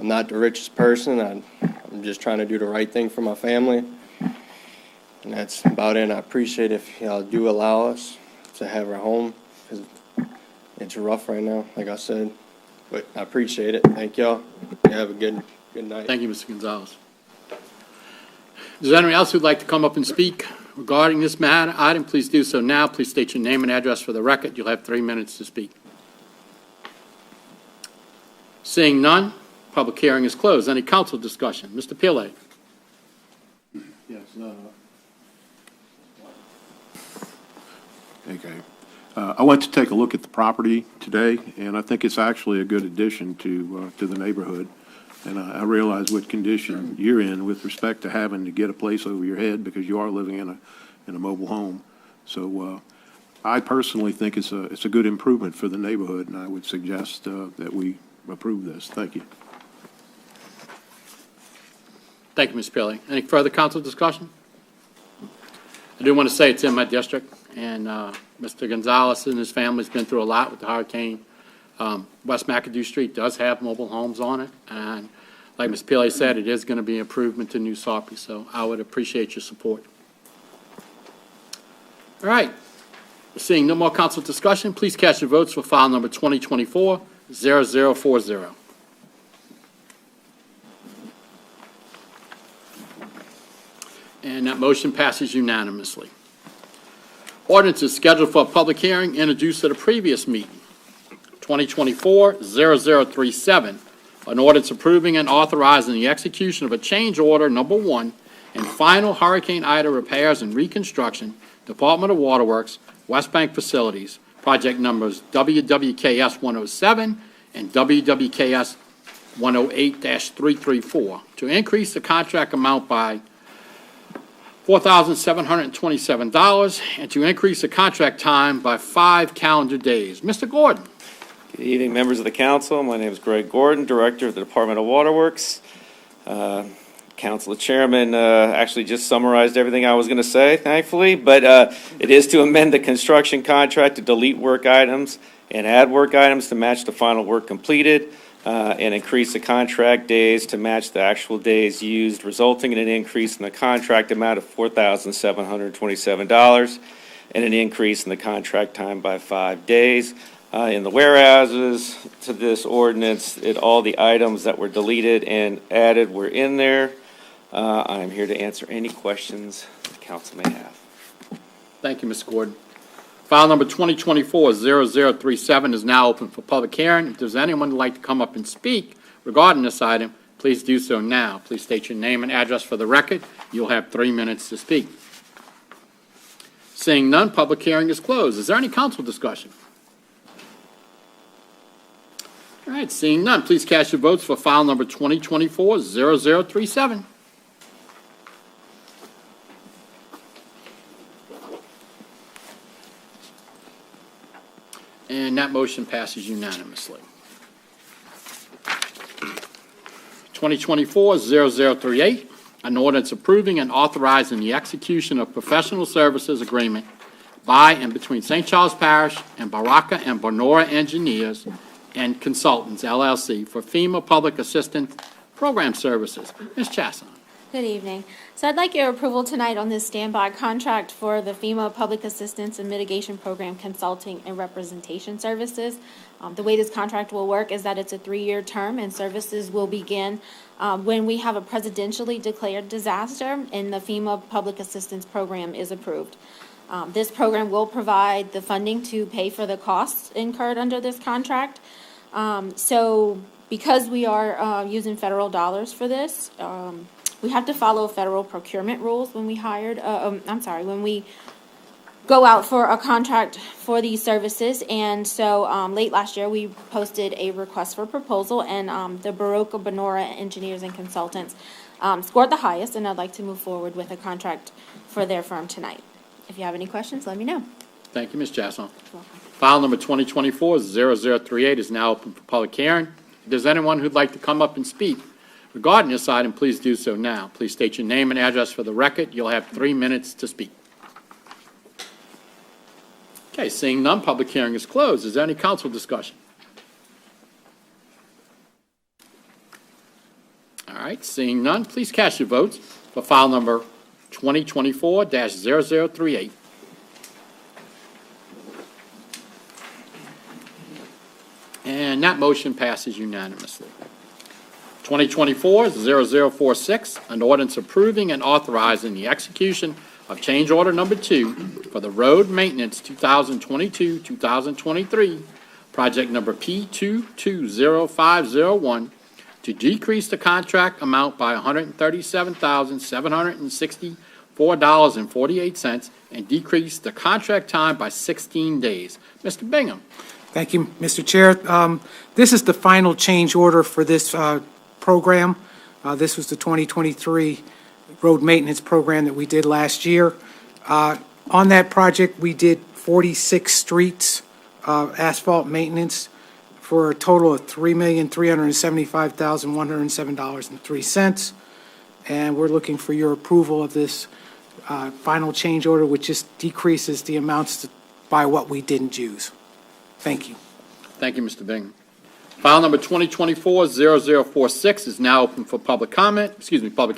[SPEAKER 5] not the richest person. I'm just trying to do the right thing for my family, and that's about it. I appreciate if y'all do allow us to have our home, because it's rough right now, like I said. But I appreciate it. Thank y'all. You have a good night.
[SPEAKER 8] Thank you, Mr. Gonzalez. Is there anyone else who'd like to come up and speak regarding this matter item? Please do so now. Please state your name and address for the record. You'll have 3 minutes to speak. Seeing none, public hearing is closed. Any council discussion? Mr. Pillay.
[SPEAKER 23] Yes. Okay. I went to take a look at the property today, and I think it's actually a good addition to the neighborhood. And I realize what condition you're in with respect to having to get a place over your head because you are living in a mobile home. So I personally think it's a good improvement for the neighborhood, and I would suggest that we approve this. Thank you.
[SPEAKER 8] Thank you, Ms. Pillay. Any further council discussion? I do want to say it's in my district, and Mr. Gonzalez and his family's been through a lot with the hurricane. West McAdoo Street does have mobile homes on it, and like Ms. Pillay said, it is going to be an improvement to New Sarpy, so I would appreciate your support. All right. Seeing no more council discussion, please cast your votes for file number 2024-0040. And that motion passes unanimously. Ordinance is scheduled for a public hearing introduced at a previous meeting. 2024-0037, an ordinance approving and authorizing the execution of a change order number 1 and final Hurricane Ida repairs and reconstruction, Department of Waterworks, West Bank Facilities, project numbers WWKS 107 and WWKS 108-334, to increase the contract amount by $4,727 and to increase the contract time by 5 calendar days. Mr. Gordon.
[SPEAKER 24] Good evening, members of the council. My name is Greg Gordon, Director of the Department of Waterworks.
[SPEAKER 9] Council Chairman actually just summarized everything I was going to say, thankfully, but it is to amend the construction contract to delete work items and add work items to match the final work completed, and increase the contract days to match the actual days used, resulting in an increase in the contract amount of $4,727 and an increase in the contract time by 5 days. In the whereases to this ordinance, all the items that were deleted and added were in there. I'm here to answer any questions the council may have.
[SPEAKER 8] Thank you, Mr. Gordon. File number 2024-0037 is now open for public hearing. If there's anyone who'd like to come up and speak regarding this item, please do so now. Please state your name and address for the record. You'll have 3 minutes to speak. Seeing none, public hearing is closed. Is there any council discussion? All right, seeing none, please cast your votes for file number 2024-0037. And that motion passes unanimously. 2024-0038, an ordinance approving and authorizing the execution of professional services agreement by and between St. Charles Parish and Baraka and Bonora Engineers and Consultants, LLC, for FEMA Public Assistance Program Services. Ms. Chasson.
[SPEAKER 12] Good evening. So I'd like your approval tonight on this standby contract for the FEMA Public Assistance and Mitigation Program Consulting and Representation Services. The way this contract will work is that it's a 3-year term, and services will begin when we have a presidentially declared disaster and the FEMA Public Assistance Program is approved. This program will provide the funding to pay for the costs incurred under this contract. So because we are using federal dollars for this, we have to follow federal procurement rules when we when we go out for a contract for these services. And so late last year, we posted a request for proposal, and the Baraka Bonora Engineers and Consultants scored the highest, and I'd like to move forward with a contract for their firm tonight. If you have any questions, let me know.
[SPEAKER 8] Thank you, Ms. Chasson. File number 2024-0038 is now open for public hearing. If there's anyone who'd like to come up and speak regarding this item, please do so now. Please state your name and address for the record. You'll have 3 minutes to speak. Okay, seeing none, public hearing is closed. Is there any council discussion? All right, seeing none, please cast your votes for file number 2024-0038. And that motion passes unanimously. 2024-0046, an ordinance approving and authorizing the execution of change order number 2 for the road maintenance 2022-2023, project number P220501, to decrease the contract amount by $137,764.48 and decrease the contract time by 16 days. Mr. Bingham.
[SPEAKER 14] Thank you, Mr. Chair. This is the final change order for this program. This was the 2023 road maintenance program that we did last year. On that project, we did 46 streets, asphalt maintenance, for a total of $3,375,107.03. And we're looking for your approval of this final change order, which just decreases the amounts by what we didn't use. Thank you.
[SPEAKER 8] Thank you, Mr. Bingham. File number 2024-0046 is now open for public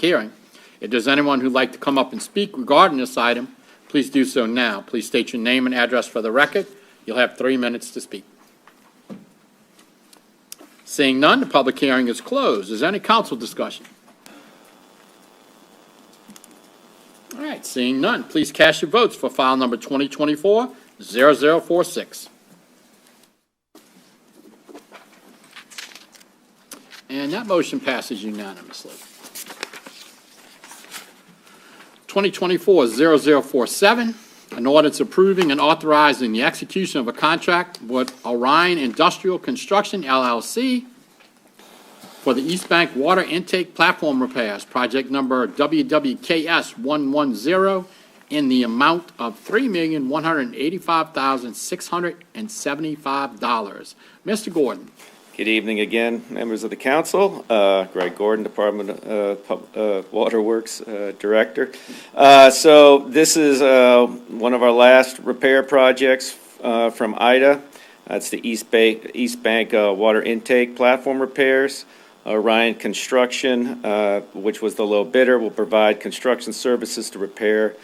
[SPEAKER 8] hearing. If there's anyone who'd like to come up and speak regarding this item, please do so now. Please state your name and address for the record. You'll have 3 minutes to speak. Seeing none, the public hearing is closed. Is there any council discussion? All right, seeing none, please cast your votes for file number 2024-0046. And that motion passes unanimously. 2024-0047, an ordinance approving and authorizing the execution of a contract with Orion Industrial Construction, LLC, for the East Bank Water Intake Platform Repairs, project number WWKS110, in the amount of $3,185,675. Mr. Gordon.
[SPEAKER 9] Good evening again, members of the council. Greg Gordon, Department of Waterworks Director. So this is one of our last repair projects from IDA. That's the East Bank water intake platform repairs. Ryan Construction, which was the low bidder, will provide construction services to repair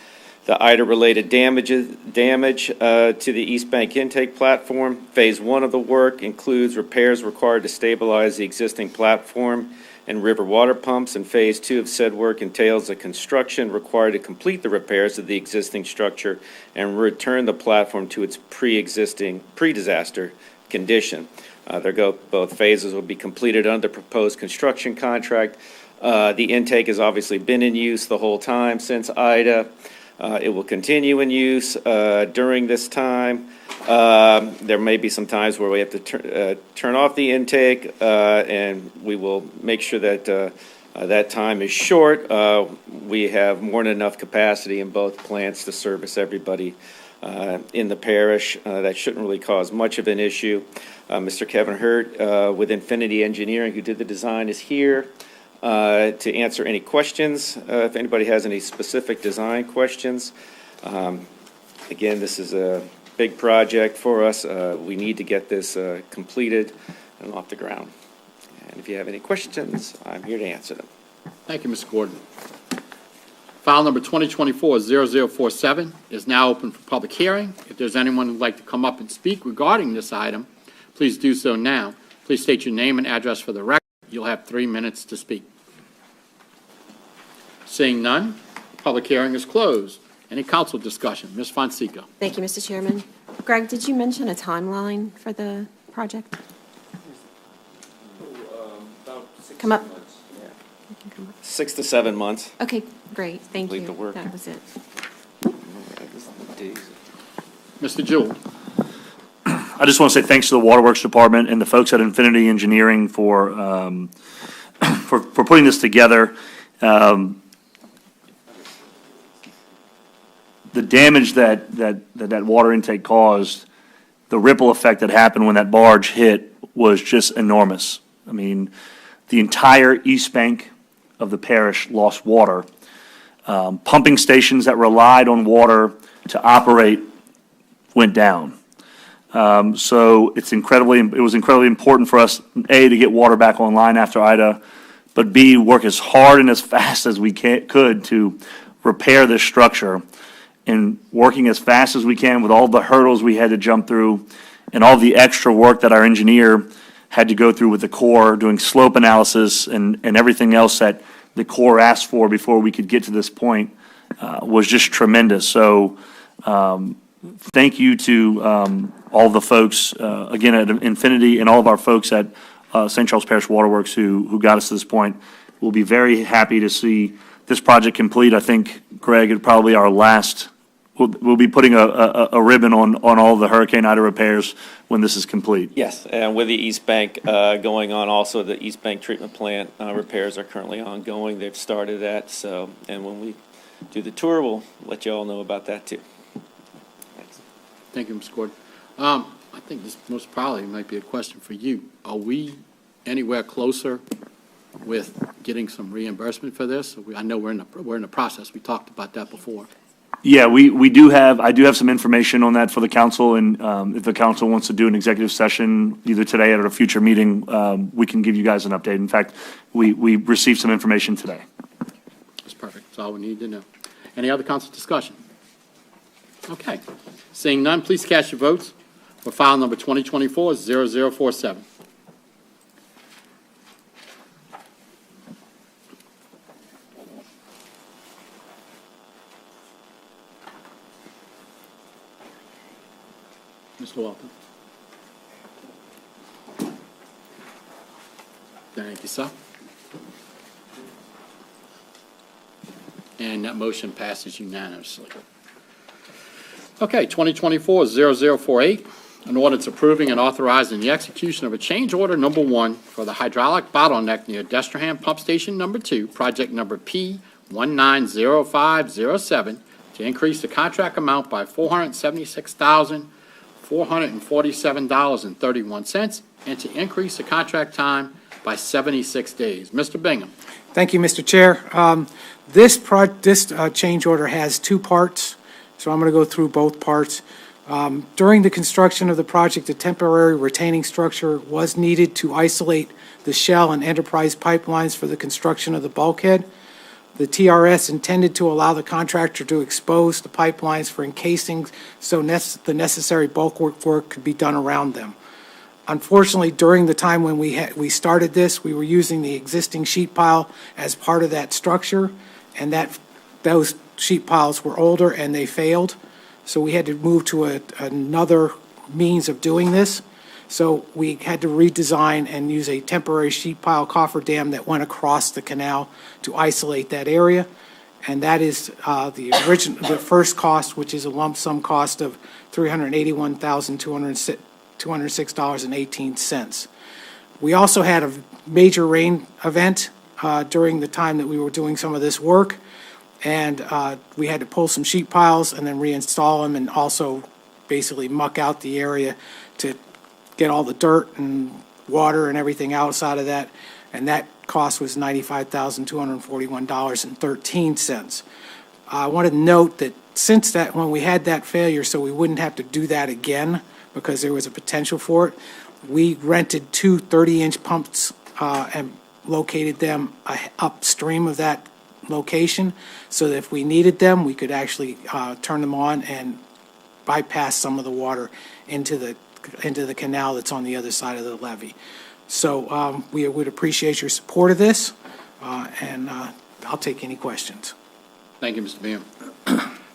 [SPEAKER 9] the IDA-related damage to the East Bank intake platform. Phase 1 of the work includes repairs required to stabilize the existing platform and river water pumps, and Phase 2 of said work entails the construction required to complete the repairs of the existing structure and return the platform to its pre-disaster condition. Both phases will be completed under proposed construction contract. The intake has obviously been in use the whole time since IDA. It will continue in use during this time. There may be some times where we have to turn off the intake, and we will make sure that that time is short. We have more than enough capacity in both plants to service everybody in the parish. That shouldn't really cause much of an issue. Mr. Kevin Hurt with Infinity Engineering, who did the design, is here to answer any questions, if anybody has any specific design questions. Again, this is a big project for us. We need to get this completed and off the ground. And if you have any questions, I'm here to answer them.
[SPEAKER 8] Thank you, Mr. Gordon. File number 2024-0047 is now open for public hearing. If there's anyone who'd like to come up and speak regarding this item, please do so now. Please state your name and address for the record. You'll have 3 minutes to speak. Seeing none, public hearing is closed. Any council discussion? Ms. Fonseca.
[SPEAKER 3] Thank you, Mr. Chairman. Greg, did you mention a timeline for the project? Come up.
[SPEAKER 9] 6 to 7 months.
[SPEAKER 3] Okay, great, thank you.
[SPEAKER 9] Complete the work.
[SPEAKER 3] That was it.
[SPEAKER 8] Mr. Jewell.
[SPEAKER 6] I just want to say thanks to the Waterworks Department and the folks at Infinity Engineering for putting this together. The damage that water intake caused, the ripple effect that happened when that barge hit was just enormous. I mean, the entire East Bank of the parish lost water. Pumping stations that relied on water to operate went down. So it was incredibly important for us, A, to get water back online after Ida, but B, work as hard and as fast as we could to repair this structure. And working as fast as we can with all the hurdles we had to jump through and all the extra work that our engineer had to go through with the Corps, doing slope analysis and everything else that the Corps asked for before we could get to this point, was just tremendous. So thank you to all the folks, again, at Infinity and all of our folks at St. Charles Parish Waterworks who got us to this point. We'll be very happy to see this project complete. I think, Greg, it's probably our last. We'll be putting a ribbon on all the Hurricane Ida repairs when this is complete.
[SPEAKER 9] Yes, and with the East Bank going on, also the East Bank treatment plant repairs are currently ongoing. They've started that, so, and when we do the tour, we'll let you all know about that too. Thanks.
[SPEAKER 8] Thank you, Mr. Gordon. I think this most probably might be a question for you. Are we anywhere closer with getting some reimbursement for this? I know we're in the process. We talked about that before.
[SPEAKER 6] Yeah, I do have some information on that for the council, and if the council wants to do an executive session either today or at a future meeting, we can give you guys an update. In fact, we received some information today.
[SPEAKER 8] That's perfect. That's all we need to know. Any other council discussion? Okay. Seeing none, please cast your votes for file number 2024-0047. Mr. Walton. Thank you, sir. And that motion passes unanimously. Okay, 2024-0048, an ordinance approving and authorizing the execution of a change order number 1 for the hydraulic bottleneck near Destrehan Pump Station number 2, project number P190507, to increase the contract amount by $476,400 $447.31, and to increase the contract time by 76 days. Mr. Bingham.
[SPEAKER 14] Thank you, Mr. Chair. This change order has two parts, so I'm going to go through both parts. During the construction of the project, a temporary retaining structure was needed to isolate the Shell and Enterprise pipelines for the construction of the bulkhead. The TRS intended to allow the contractor to expose the pipelines for encasing so the necessary bulk work could be done around them. Unfortunately, during the time when we started this, we were using the existing sheet pile as part of that structure, and those sheet piles were older and they failed. So we had to move to another means of doing this. So we had to redesign and use a temporary sheet pile cofferdam that went across the canal to isolate that area. And that is the first cost, which is a lump sum cost of $381,206.18. We also had a major rain event during the time that we were doing some of this work. And we had to pull some sheet piles and then reinstall them and also basically muck out the area to get all the dirt and water and everything outside of that. And that cost was $95,241.13. I want to note that since that, when we had that failure, so we wouldn't have to do that again because there was a potential for it, we rented two 30-inch pumps and located them upstream of that location so that if we needed them, we could actually turn them on and bypass some of the water into the canal that's on the other side of the levee. So we would appreciate your support of this, and I'll take any questions.
[SPEAKER 8] Thank you, Mr. Bingham.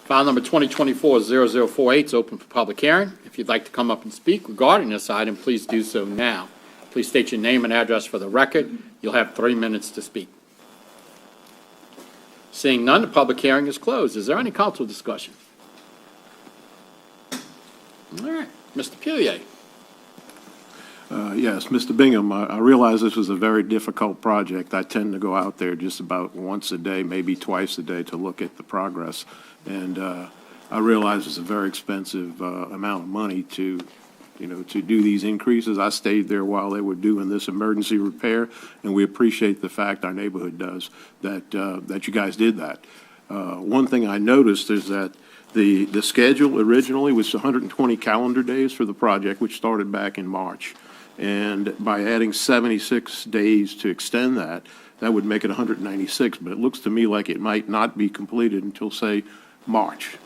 [SPEAKER 8] File number 2024-0048 is open for public hearing. If you'd like to come up and speak regarding this item, please do so now. Please state your name and address for the record. You'll have 3 minutes to speak. Seeing none, the public hearing is closed. Is there any council discussion? All right, Mr. Pilier.
[SPEAKER 23] Yes, Mr. Bingham, I realize this was a very difficult project. I tend to go out there just about once a day, maybe twice a day, to look at the progress. And I realize it's a very expensive amount of money to do these increases. I stayed there while they were doing this emergency repair, and we appreciate the fact, our neighborhood does, that you guys did that. One thing I noticed is that the schedule originally was 120 calendar days for the project, which started back in March. And by adding 76 days to extend that would make it 196. But it looks to me like it might not be completed until, say, March,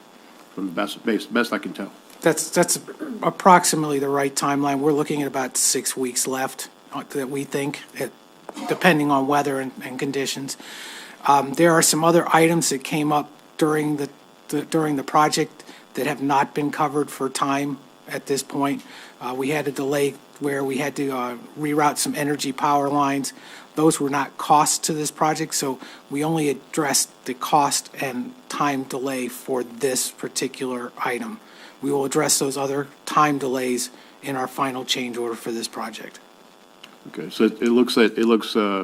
[SPEAKER 23] from the best I can tell.
[SPEAKER 14] That's approximately the right timeline. We're looking at about 6 weeks left that we think, depending on weather and conditions. There are some other items that came up during the project that have not been covered for time at this point. We had a delay where we had to reroute some energy power lines. Those were not costs to this project, so we only addressed the cost and time delay for this particular item. We will address those other time delays in our final change order for this project.
[SPEAKER 23] Okay, so it looks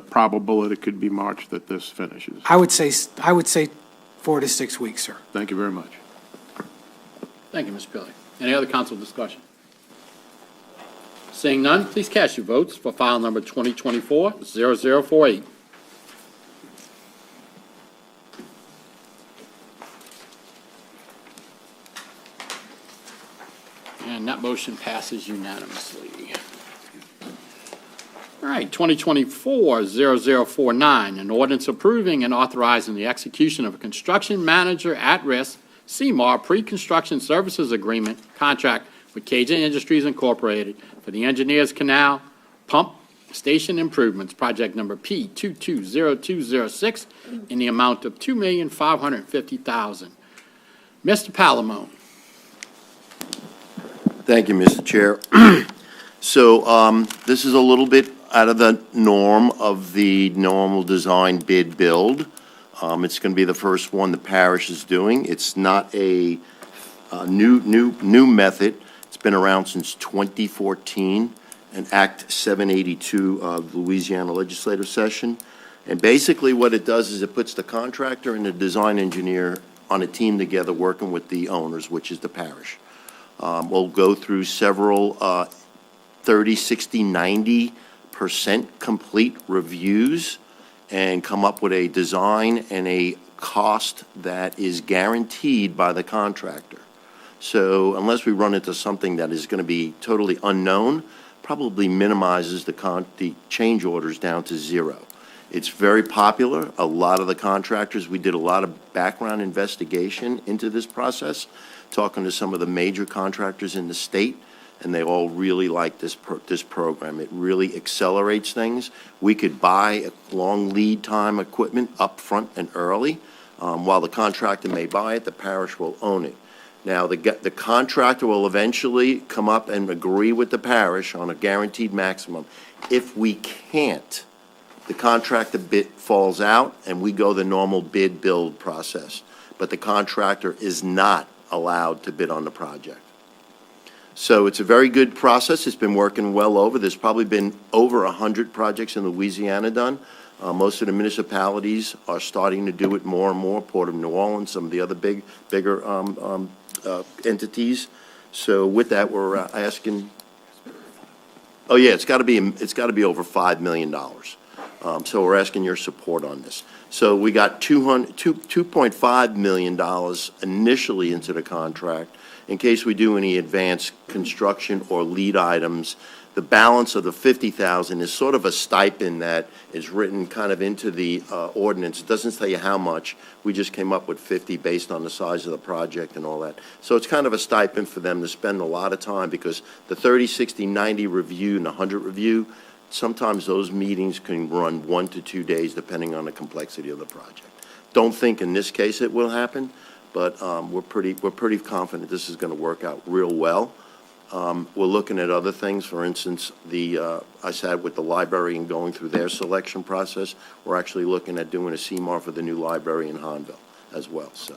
[SPEAKER 23] probable that it could be March that this finishes.
[SPEAKER 14] I would say 4 to 6 weeks, sir.
[SPEAKER 23] Thank you very much.
[SPEAKER 8] Thank you, Mr. Pillay. Any other council discussion? Seeing none, please cast your votes for file number 2024-0048. And that motion passes unanimously. All right, 2024-0049, an ordinance approving and authorizing the execution of a construction manager at-risk CMAR pre-construction services agreement contract with Cajun Industries Incorporated for the Engineers Canal Pump Station Improvements, project number P220206, in the amount of $2,550,000. Mr. Palamone.
[SPEAKER 10] Thank you, Mr. Chair. So this is a little bit out of the norm of the normal design bid build. It's going to be the first one the parish is doing. It's not a new method. It's been around since 2014, an Act 782 of the Louisiana legislative session. And basically what it does is it puts the contractor and the design engineer on a team together working with the owners, which is the parish. We'll go through several 30, 60, 90% complete reviews and come up with a design and a cost that is guaranteed by the contractor. So unless we run into something that is going to be totally unknown, probably minimizes the change orders down to zero. It's very popular. A lot of the contractors, we did a lot of background investigation into this process, talking to some of the major contractors in the state, and they all really like this program. It really accelerates things. We could buy long lead time equipment up front and early. While the contractor may buy it, the parish will own it. Now, the contractor will eventually come up and agree with the parish on a guaranteed maximum. If we can't, the contractor bid falls out, and we go the normal bid build process. But the contractor is not allowed to bid on the project. So it's a very good process. It's been working well over. There's probably been over 100 projects in Louisiana done. Most of the municipalities are starting to do it more and more. Port of New Orleans, some of the other bigger entities. So with that, we're asking. Oh yeah, it's got to be over $5 million. So we're asking your support on this. So we got $2.5 million initially into the contract in case we do any advanced construction or lead items. The balance of the $50,000 is sort of a stipend that is written kind of into the ordinance. It doesn't tell you how much. We just came up with 50 based on the size of the project and all that. So it's kind of a stipend for them to spend a lot of time, because the 30, 60, 90 review and 100 review, sometimes those meetings can run 1 to 2 days depending on the complexity of the project. Don't think in this case it will happen, but we're pretty confident this is going to work out real well. We're looking at other things. For instance, I sat with the library and going through their selection process. We're actually looking at doing a CMAR for the new library in Honville as well. So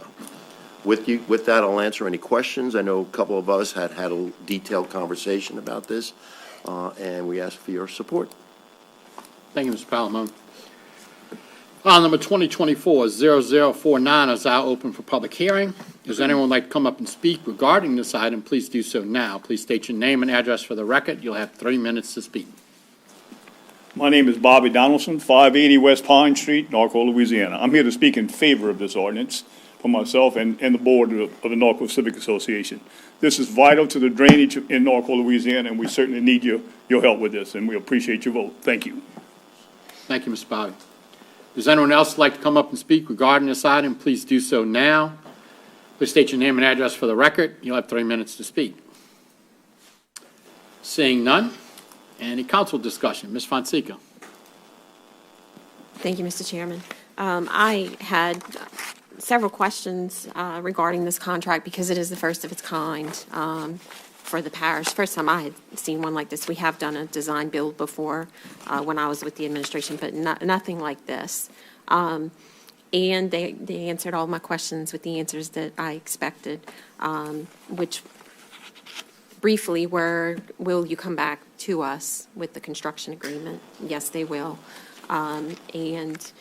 [SPEAKER 10] with that, I'll answer any questions. I know a couple of us had a detailed conversation about this, and we ask for your support.
[SPEAKER 8] Thank you, Mr. Palamone. File number 2024-0049 is now open for public hearing. Does anyone like to come up and speak regarding this item? Please do so now. Please state your name and address for the record. You'll have 3 minutes to speak.
[SPEAKER 13] My name is Bobby Donaldson, 580 West Pine Street, Norco, Louisiana. I'm here to speak in favor of this ordinance for myself and the board of the Norco Civic Association. This is vital to the drainage in Norco, Louisiana, and we certainly need your help with this, and we appreciate your vote. Thank you.
[SPEAKER 8] Thank you, Mr. Bobby. Does anyone else like to come up and speak regarding this item? Please do so now. Please state your name and address for the record. You'll have 3 minutes to speak. Seeing none, any council discussion? Ms. Fonseca.
[SPEAKER 3] Thank you, Mr. Chairman. I had several questions regarding this contract because it is the first of its kind for the parish. First time I had seen one like this. We have done a design build before when I was with the administration, but nothing like this. And they answered all my questions with the answers that I expected, which briefly were, will you come back to us with the construction agreement? Yes, they will. And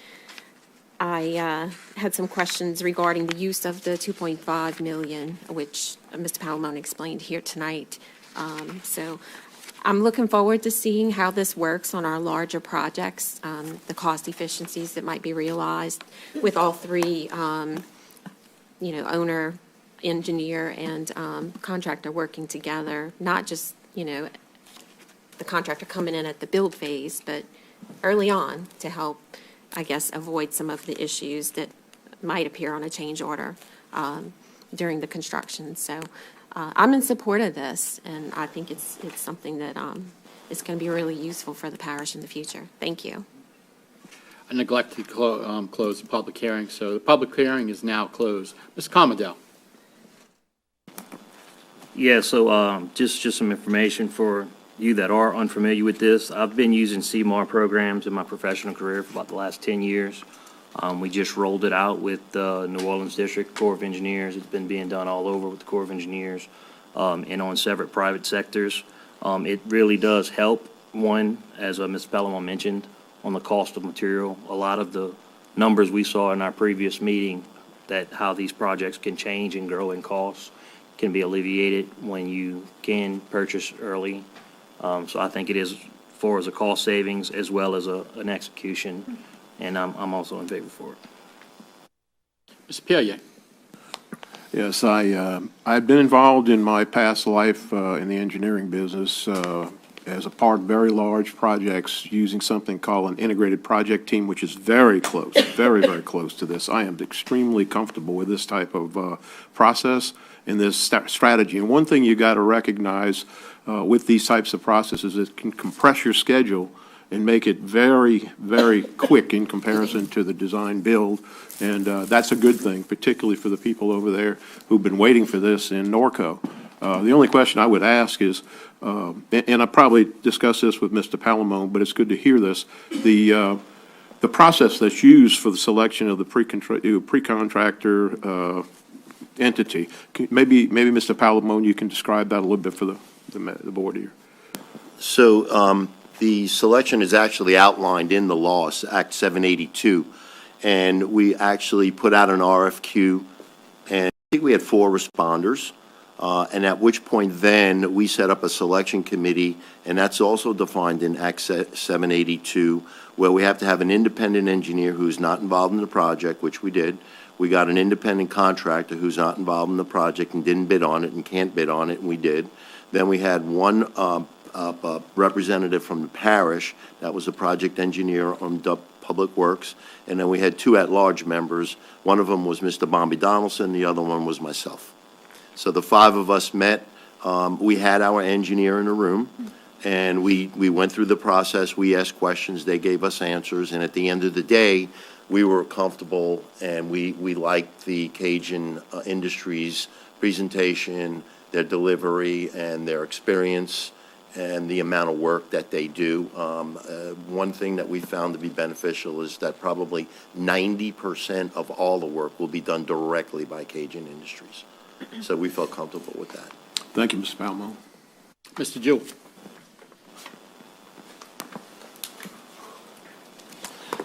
[SPEAKER 3] I had some questions regarding the use of the $2.5 million, which Mr. Palamone explained here tonight. So I'm looking forward to seeing how this works on our larger projects, the cost efficiencies that might be realized with all three, owner, engineer, and contractor working together, not just, the contractor coming in at the build phase, but early on to help, I guess, avoid some of the issues that might appear on a change order during the construction. So I'm in support of this, and I think it's something that is going to be really useful for the parish in the future. Thank you.
[SPEAKER 8] I neglected to close the public hearing, so the public hearing is now closed. Ms. Commodell.
[SPEAKER 6] Yeah, so just some information for you that are unfamiliar with this. I've been using CMAR programs in my professional career for about the last 10 years. We just rolled it out with the New Orleans District Corps of Engineers. It's been being done all over with the Corps of Engineers and on several private sectors. It really does help, one, as Ms. Palamone mentioned, on the cost of material. A lot of the numbers we saw in our previous meeting, that how these projects can change and grow in costs,
[SPEAKER 15] can be alleviated when you can purchase early. So I think it is for as a cost savings as well as an execution, and I'm also in favor for it.
[SPEAKER 8] Mr. Perrier.
[SPEAKER 23] Yes, I've been involved in my past life in the engineering business as a part of very large projects using something called an integrated project team, which is very close, very, very close to this. I am extremely comfortable with this type of process and this strategy. And one thing you got to recognize with these types of processes is it can compress your schedule and make it very, very quick in comparison to the design build. And that's a good thing, particularly for the people over there who've been waiting for this in Norco. The only question I would ask is, and I probably discussed this with Mr. Palamone, but it's good to hear this, the process that's used for the selection of the pre-contractor entity. Maybe Mr. Palamone, you can describe that a little bit for the board here.
[SPEAKER 10] So the selection is actually outlined in the law, Act 782, and we actually put out an RFQ, and I think we had 4 responders, and at which point then we set up a selection committee, and that's also defined in Act 782, where we have to have an independent engineer who's not involved in the project, which we did. We got an independent contractor who's not involved in the project and didn't bid on it and can't bid on it, and we did. Then we had one representative from the parish, that was a project engineer on Public Works, and then we had 2 at-large members. One of them was Mr. Bobby Donaldson, the other one was myself. So the 5 of us met. We had our engineer in the room, and we went through the process. We asked questions, they gave us answers, and at the end of the day, we were comfortable, and we liked the Cajun Industries presentation, their delivery, and their experience, and the amount of work that they do. One thing that we found to be beneficial is that probably 90% of all the work will be done directly by Cajun Industries. So we felt comfortable with that.
[SPEAKER 23] Thank you, Mr. Palamone.
[SPEAKER 8] Mr. Jewell.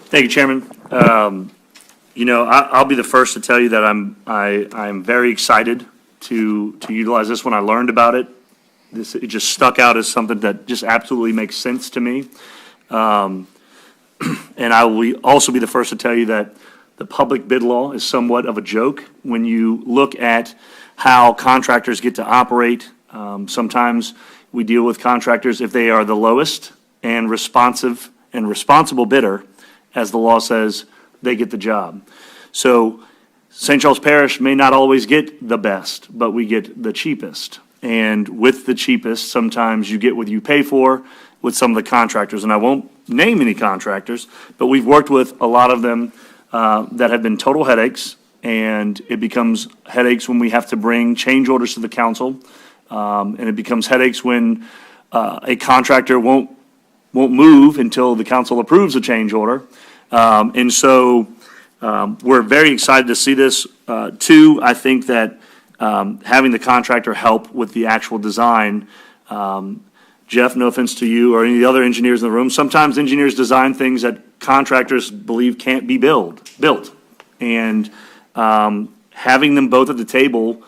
[SPEAKER 6] Thank you, Chairman. I'll be the first to tell you that I'm very excited to utilize this. When I learned about it, it just stuck out as something that just absolutely makes sense to me. And I will also be the first to tell you that the public bid law is somewhat of a joke when you look at how contractors get to operate. Sometimes we deal with contractors if they are the lowest and responsible bidder, as the law says, they get the job. So St. Charles Parish may not always get the best, but we get the cheapest. And with the cheapest, sometimes you get what you pay for with some of the contractors. And I won't name any contractors, but we've worked with a lot of them that have been total headaches. And it becomes headaches when we have to bring change orders to the council. And it becomes headaches when a contractor won't move until the council approves a change order. And so we're very excited to see this. 2, I think that having the contractor help with the actual design, Jeff, no offense to you or any of the other engineers in the room, sometimes engineers design things that contractors believe can't be built. And having them both at the table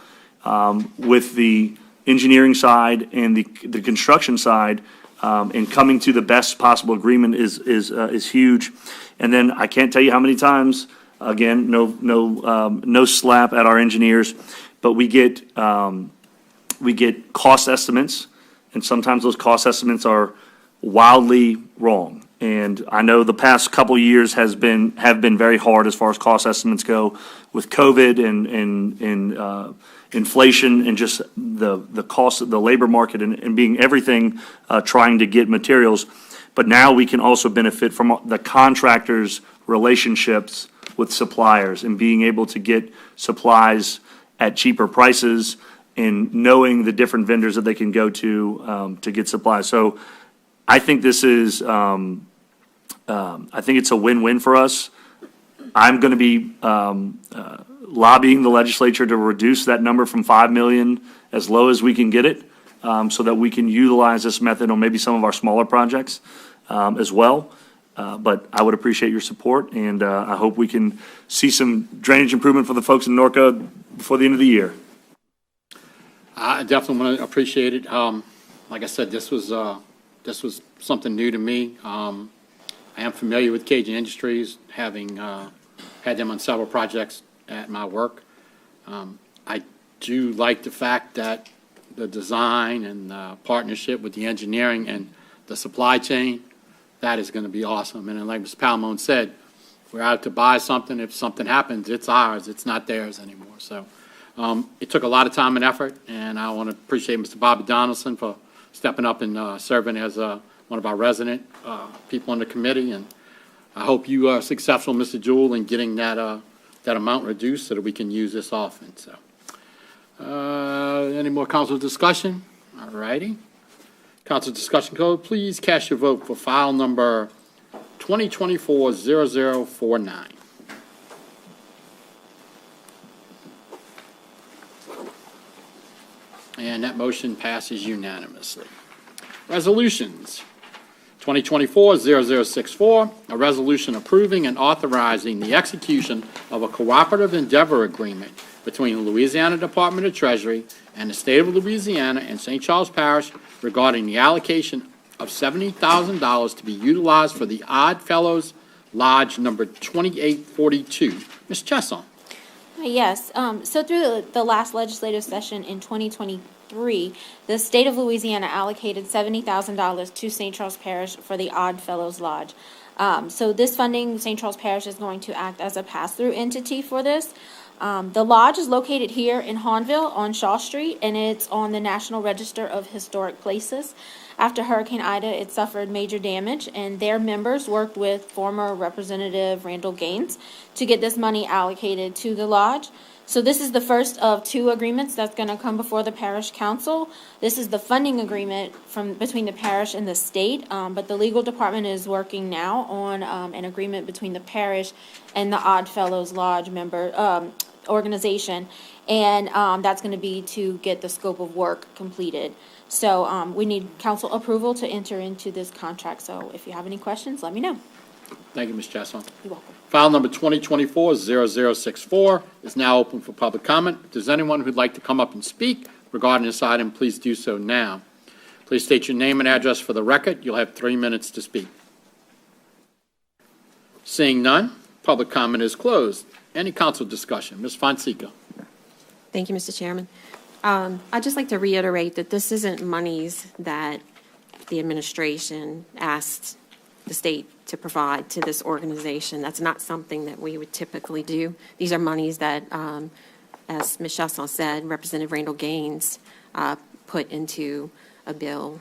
[SPEAKER 6] with the engineering side and the construction side and coming to the best possible agreement is huge. And then I can't tell you how many times, again, no slap at our engineers, but we get cost estimates, and sometimes those cost estimates are wildly wrong. And I know the past couple years have been very hard as far as cost estimates go, with COVID and inflation and just the cost of the labor market and being everything trying to get materials. But now we can also benefit from the contractors' relationships with suppliers and being able to get supplies at cheaper prices and knowing the different vendors that they can go to get supplies. So I think this is, I think it's a win-win for us. I'm going to be lobbying the legislature to reduce that number from 5 million as low as we can get it, so that we can utilize this method on maybe some of our smaller projects as well. But I would appreciate your support, and I hope we can see some drainage improvement for the folks in Norco before the end of the year.
[SPEAKER 8] I definitely want to appreciate it. Like I said, this was something new to me. I am familiar with Cajun Industries, having had them on several projects at my work. I do like the fact that the design and partnership with the engineering and the supply chain, that is going to be awesome. And then like Mr. Palmone said, we're out to buy something. If something happens, it's ours. It's not theirs anymore. So it took a lot of time and effort, and I want to appreciate Mr. Bobby Donaldson for stepping up and serving as one of our resident people on the committee. And I hope you are successful, Mr. Jewell, in getting that amount reduced so that we can use this often. So, any more council discussion? All righty. Council discussion code, please cast your vote for file number 2024-0049. And that motion passes unanimously. Resolutions. 2024-0064, a resolution approving and authorizing the execution of a cooperative endeavor agreement between the Louisiana Department of Treasury and the State of Louisiana and St. Charles Parish regarding the allocation of $70,000 to be utilized for the Odd Fellows Lodge number 2842. Ms. Chesson.
[SPEAKER 12] Yes, so through the last legislative session in 2023, the state of Louisiana allocated $70,000 to St. Charles Parish for the Odd Fellows Lodge. So this funding, St. Charles Parish is going to act as a pass-through entity for this. The lodge is located here in Hahnville on Shaw Street, and it's on the National Register of Historic Places. After Hurricane Ida, it suffered major damage, and their members worked with former Representative Randall Gaines to get this money allocated to the lodge. So this is the first of two agreements that's going to come before the Parish Council. This is the funding agreement between the parish and the state, but the legal department is working now on an agreement between the parish and the Odd Fellows Lodge member organization, and that's going to be to get the scope of work completed. So we need council approval to enter into this contract. So if you have any questions, let me know.
[SPEAKER 8] Thank you, Ms. Chesson.
[SPEAKER 12] You're welcome.
[SPEAKER 8] File number 2024-0064 is now open for public comment. If there's anyone who'd like to come up and speak regarding this item, please do so now. Please state your name and address for the record. You'll have 3 minutes to speak. Seeing none, public comment is closed. Any council discussion? Ms. Fonseca.
[SPEAKER 3] Thank you, Mr. Chairman. I'd just like to reiterate that this isn't monies that the administration asked the state to provide to this organization. That's not something that we would typically do. These are monies that, as Ms. Chesson said, Representative Randall Gaines put into a bill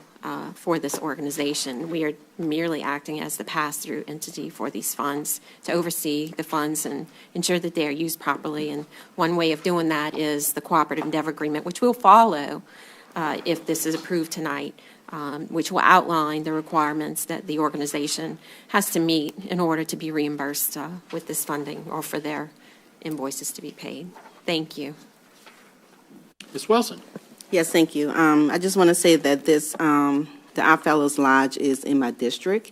[SPEAKER 3] for this organization. We are merely acting as the pass-through entity for these funds to oversee the funds and ensure that they are used properly. And one way of doing that is the Cooperative Endeavor Agreement, which will follow if this is approved tonight, which will outline the requirements that the organization has to meet in order to be reimbursed with this funding or for their invoices to be paid. Thank you.
[SPEAKER 8] Ms. Wilson.
[SPEAKER 1] Yes, thank you. I just want to say that this, the Odd Fellows Lodge is in my district,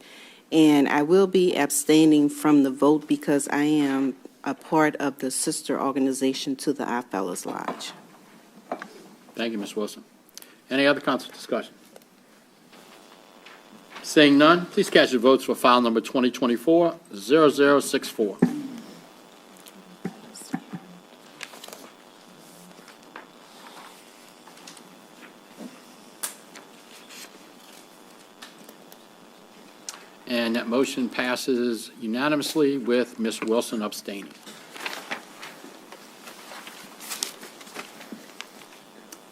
[SPEAKER 1] and I will be abstaining from the vote because I am a part of the sister organization to the Odd Fellows Lodge.
[SPEAKER 8] Thank you, Ms. Wilson. Any other council discussion? Seeing none, please cast your votes for file number 2024-0064. And that motion passes unanimously with Ms. Wilson abstaining.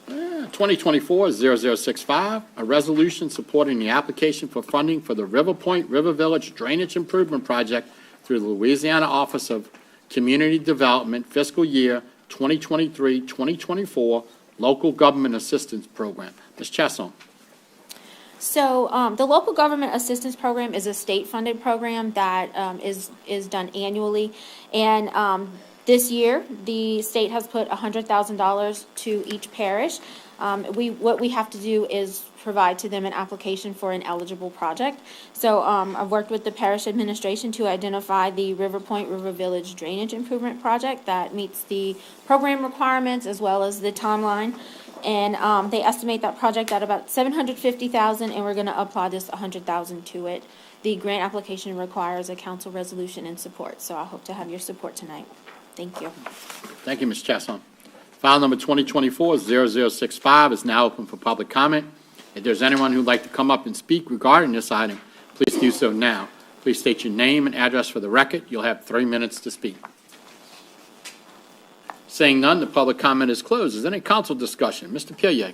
[SPEAKER 8] Uh, 2024-0065, a resolution supporting the application for funding for the River Point River Village Drainage Improvement Project through the Louisiana Office of Community Development fiscal year 2023-2024 Local Government Assistance Program. Ms. Chesson.
[SPEAKER 12] So the Local Government Assistance Program is a state-funded program that is done annually. And this year, the state has put $100,000 to each parish. What we have to do is provide to them an application for an eligible project. So I've worked with the parish administration to identify the River Point River Village Drainage Improvement Project that meets the program requirements as well as the timeline. And they estimate that project at about $750,000, and we're going to apply this $100,000 to it. The grant application requires a council resolution in support, so I hope to have your support tonight. Thank you.
[SPEAKER 8] Thank you, Ms. Chesson. File number 2024-0065 is now open for public comment. If there's anyone who'd like to come up and speak regarding this item, please do so now. Please state your name and address for the record. You'll have 3 minutes to speak. Seeing none, the public comment is closed. Is there any council discussion? Mr. Pillier.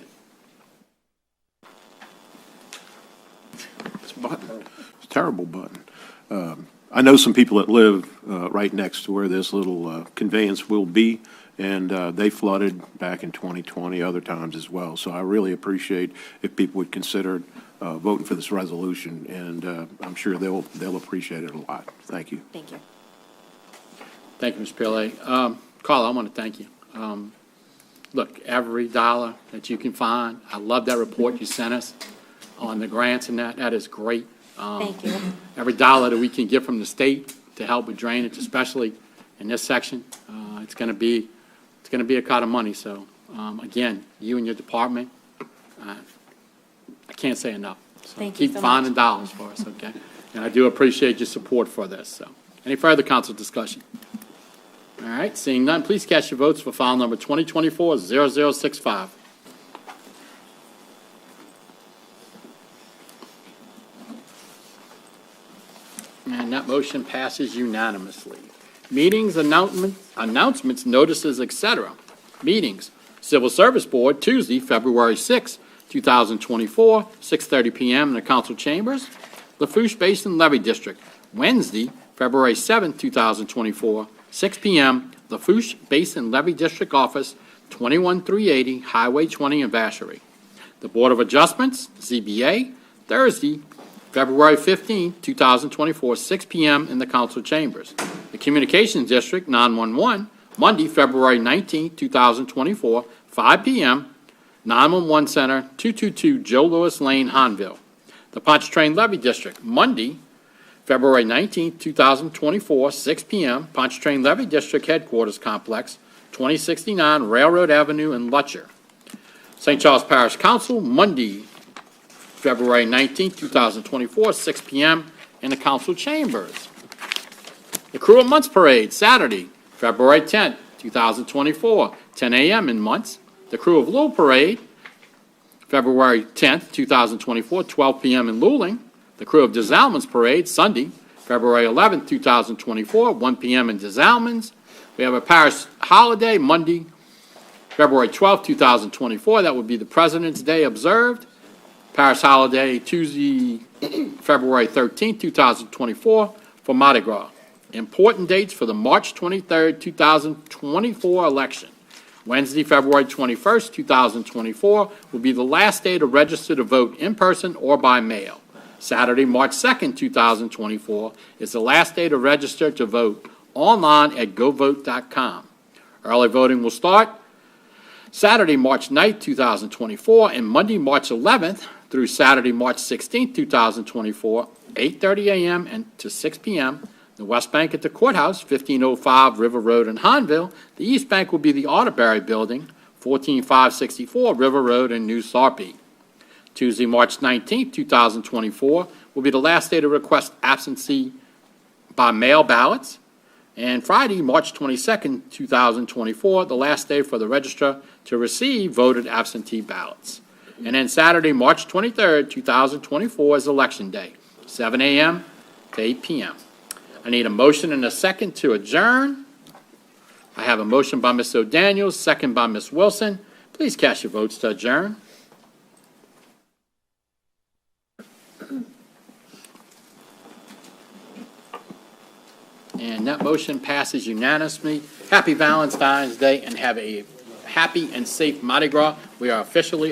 [SPEAKER 23] It's a button. It's a terrible button. I know some people that live right next to where this little conveyance will be, and they flooded back in 2020, other times as well. So I really appreciate if people would consider voting for this resolution, and I'm sure they'll appreciate it a lot. Thank you.
[SPEAKER 12] Thank you.
[SPEAKER 8] Thank you, Mr. Pillier. Carl, I want to thank you. Look, every dollar that you can find, I love that report you sent us on the grants and that is great.
[SPEAKER 12] Thank you.
[SPEAKER 8] Every dollar that we can get from the state to help with drainage, especially in this section, it's going to be a pot of money. So again, you and your department, I can't say enough. So
[SPEAKER 12] Thank you
[SPEAKER 8] keep
[SPEAKER 12] so
[SPEAKER 8] finding
[SPEAKER 12] much.
[SPEAKER 8] dollars for us, okay? And I do appreciate your support for this. So, any further council discussion? All right, seeing none, please cast your votes for file number 2024-0065. And that motion passes unanimously. Meetings, announcements, notices, etc. Meetings, Civil Service Board, Tuesday, February 6, 2024, 6:30 p.m. in the council chambers. Lafourche Basin Levy District, Wednesday, February 7, 2024, 6 p.m., Lafourche Basin Levy District Office, 21380 Highway 20 in Vacherie. The Board of Adjustments, ZBA, Thursday, February 15, 2024, 6 p.m. in the council chambers. The Communications District, 911, Monday, February 19, 2024, 5 p.m., 911 Center, 222 Joe Louis Lane, Hanville. The Pontchartrain Levy District, Monday, February 19, 2024, 6 p.m., Pontchartrain Levy District Headquarters Complex, 2069 Railroad Avenue in Lutcher. St. Charles Parish Council, Monday, February 19, 2024, 6 p.m. in the council chambers. The Crew of Months Parade, Saturday, February 10, 2024, 10 a.m. in Months. The Crew of Lowell Parade, February 10, 2024, 12 p.m. in Luling. The Crew of Desalmans Parade, Sunday, February 11, 2024, 1 p.m. in Desalmans. We have a parish holiday, Monday, February 12, 2024. That would be the President's Day observed. Parish holiday, Tuesday, February 13, 2024, for Mardi Gras. Important dates for the March 23, 2024 election. Wednesday, February 21st, 2024, will be the last day to register to vote in person or by mail. Saturday, March 2nd, 2024, is the last day to register to vote online at govote.com. Early voting will start Saturday, March 9th, 2024, and Monday, March 11th through Saturday, March 16th, 2024, 8:30 a.m. and to 6 p.m. The West Bank at the Courthouse, 1505 River Road in Hanville. The East Bank will be the Audiberry Building, 14564 River Road in New Sarpy. Tuesday, March 19th, 2024, will be the last day to request absentee by mail ballots. And Friday, March 22nd, 2024, the last day for the registrar to receive voted absentee ballots. And then Saturday, March 23rd, 2024 is Election Day, 7 a.m. to 8 p.m. I need a motion and a second to adjourn. I have a motion by Ms. O'Daniels, second by Ms. Wilson. Please cast your votes to adjourn. And that motion passes unanimously. Happy Valentine's Day and have a happy and safe Mardi Gras. We are officially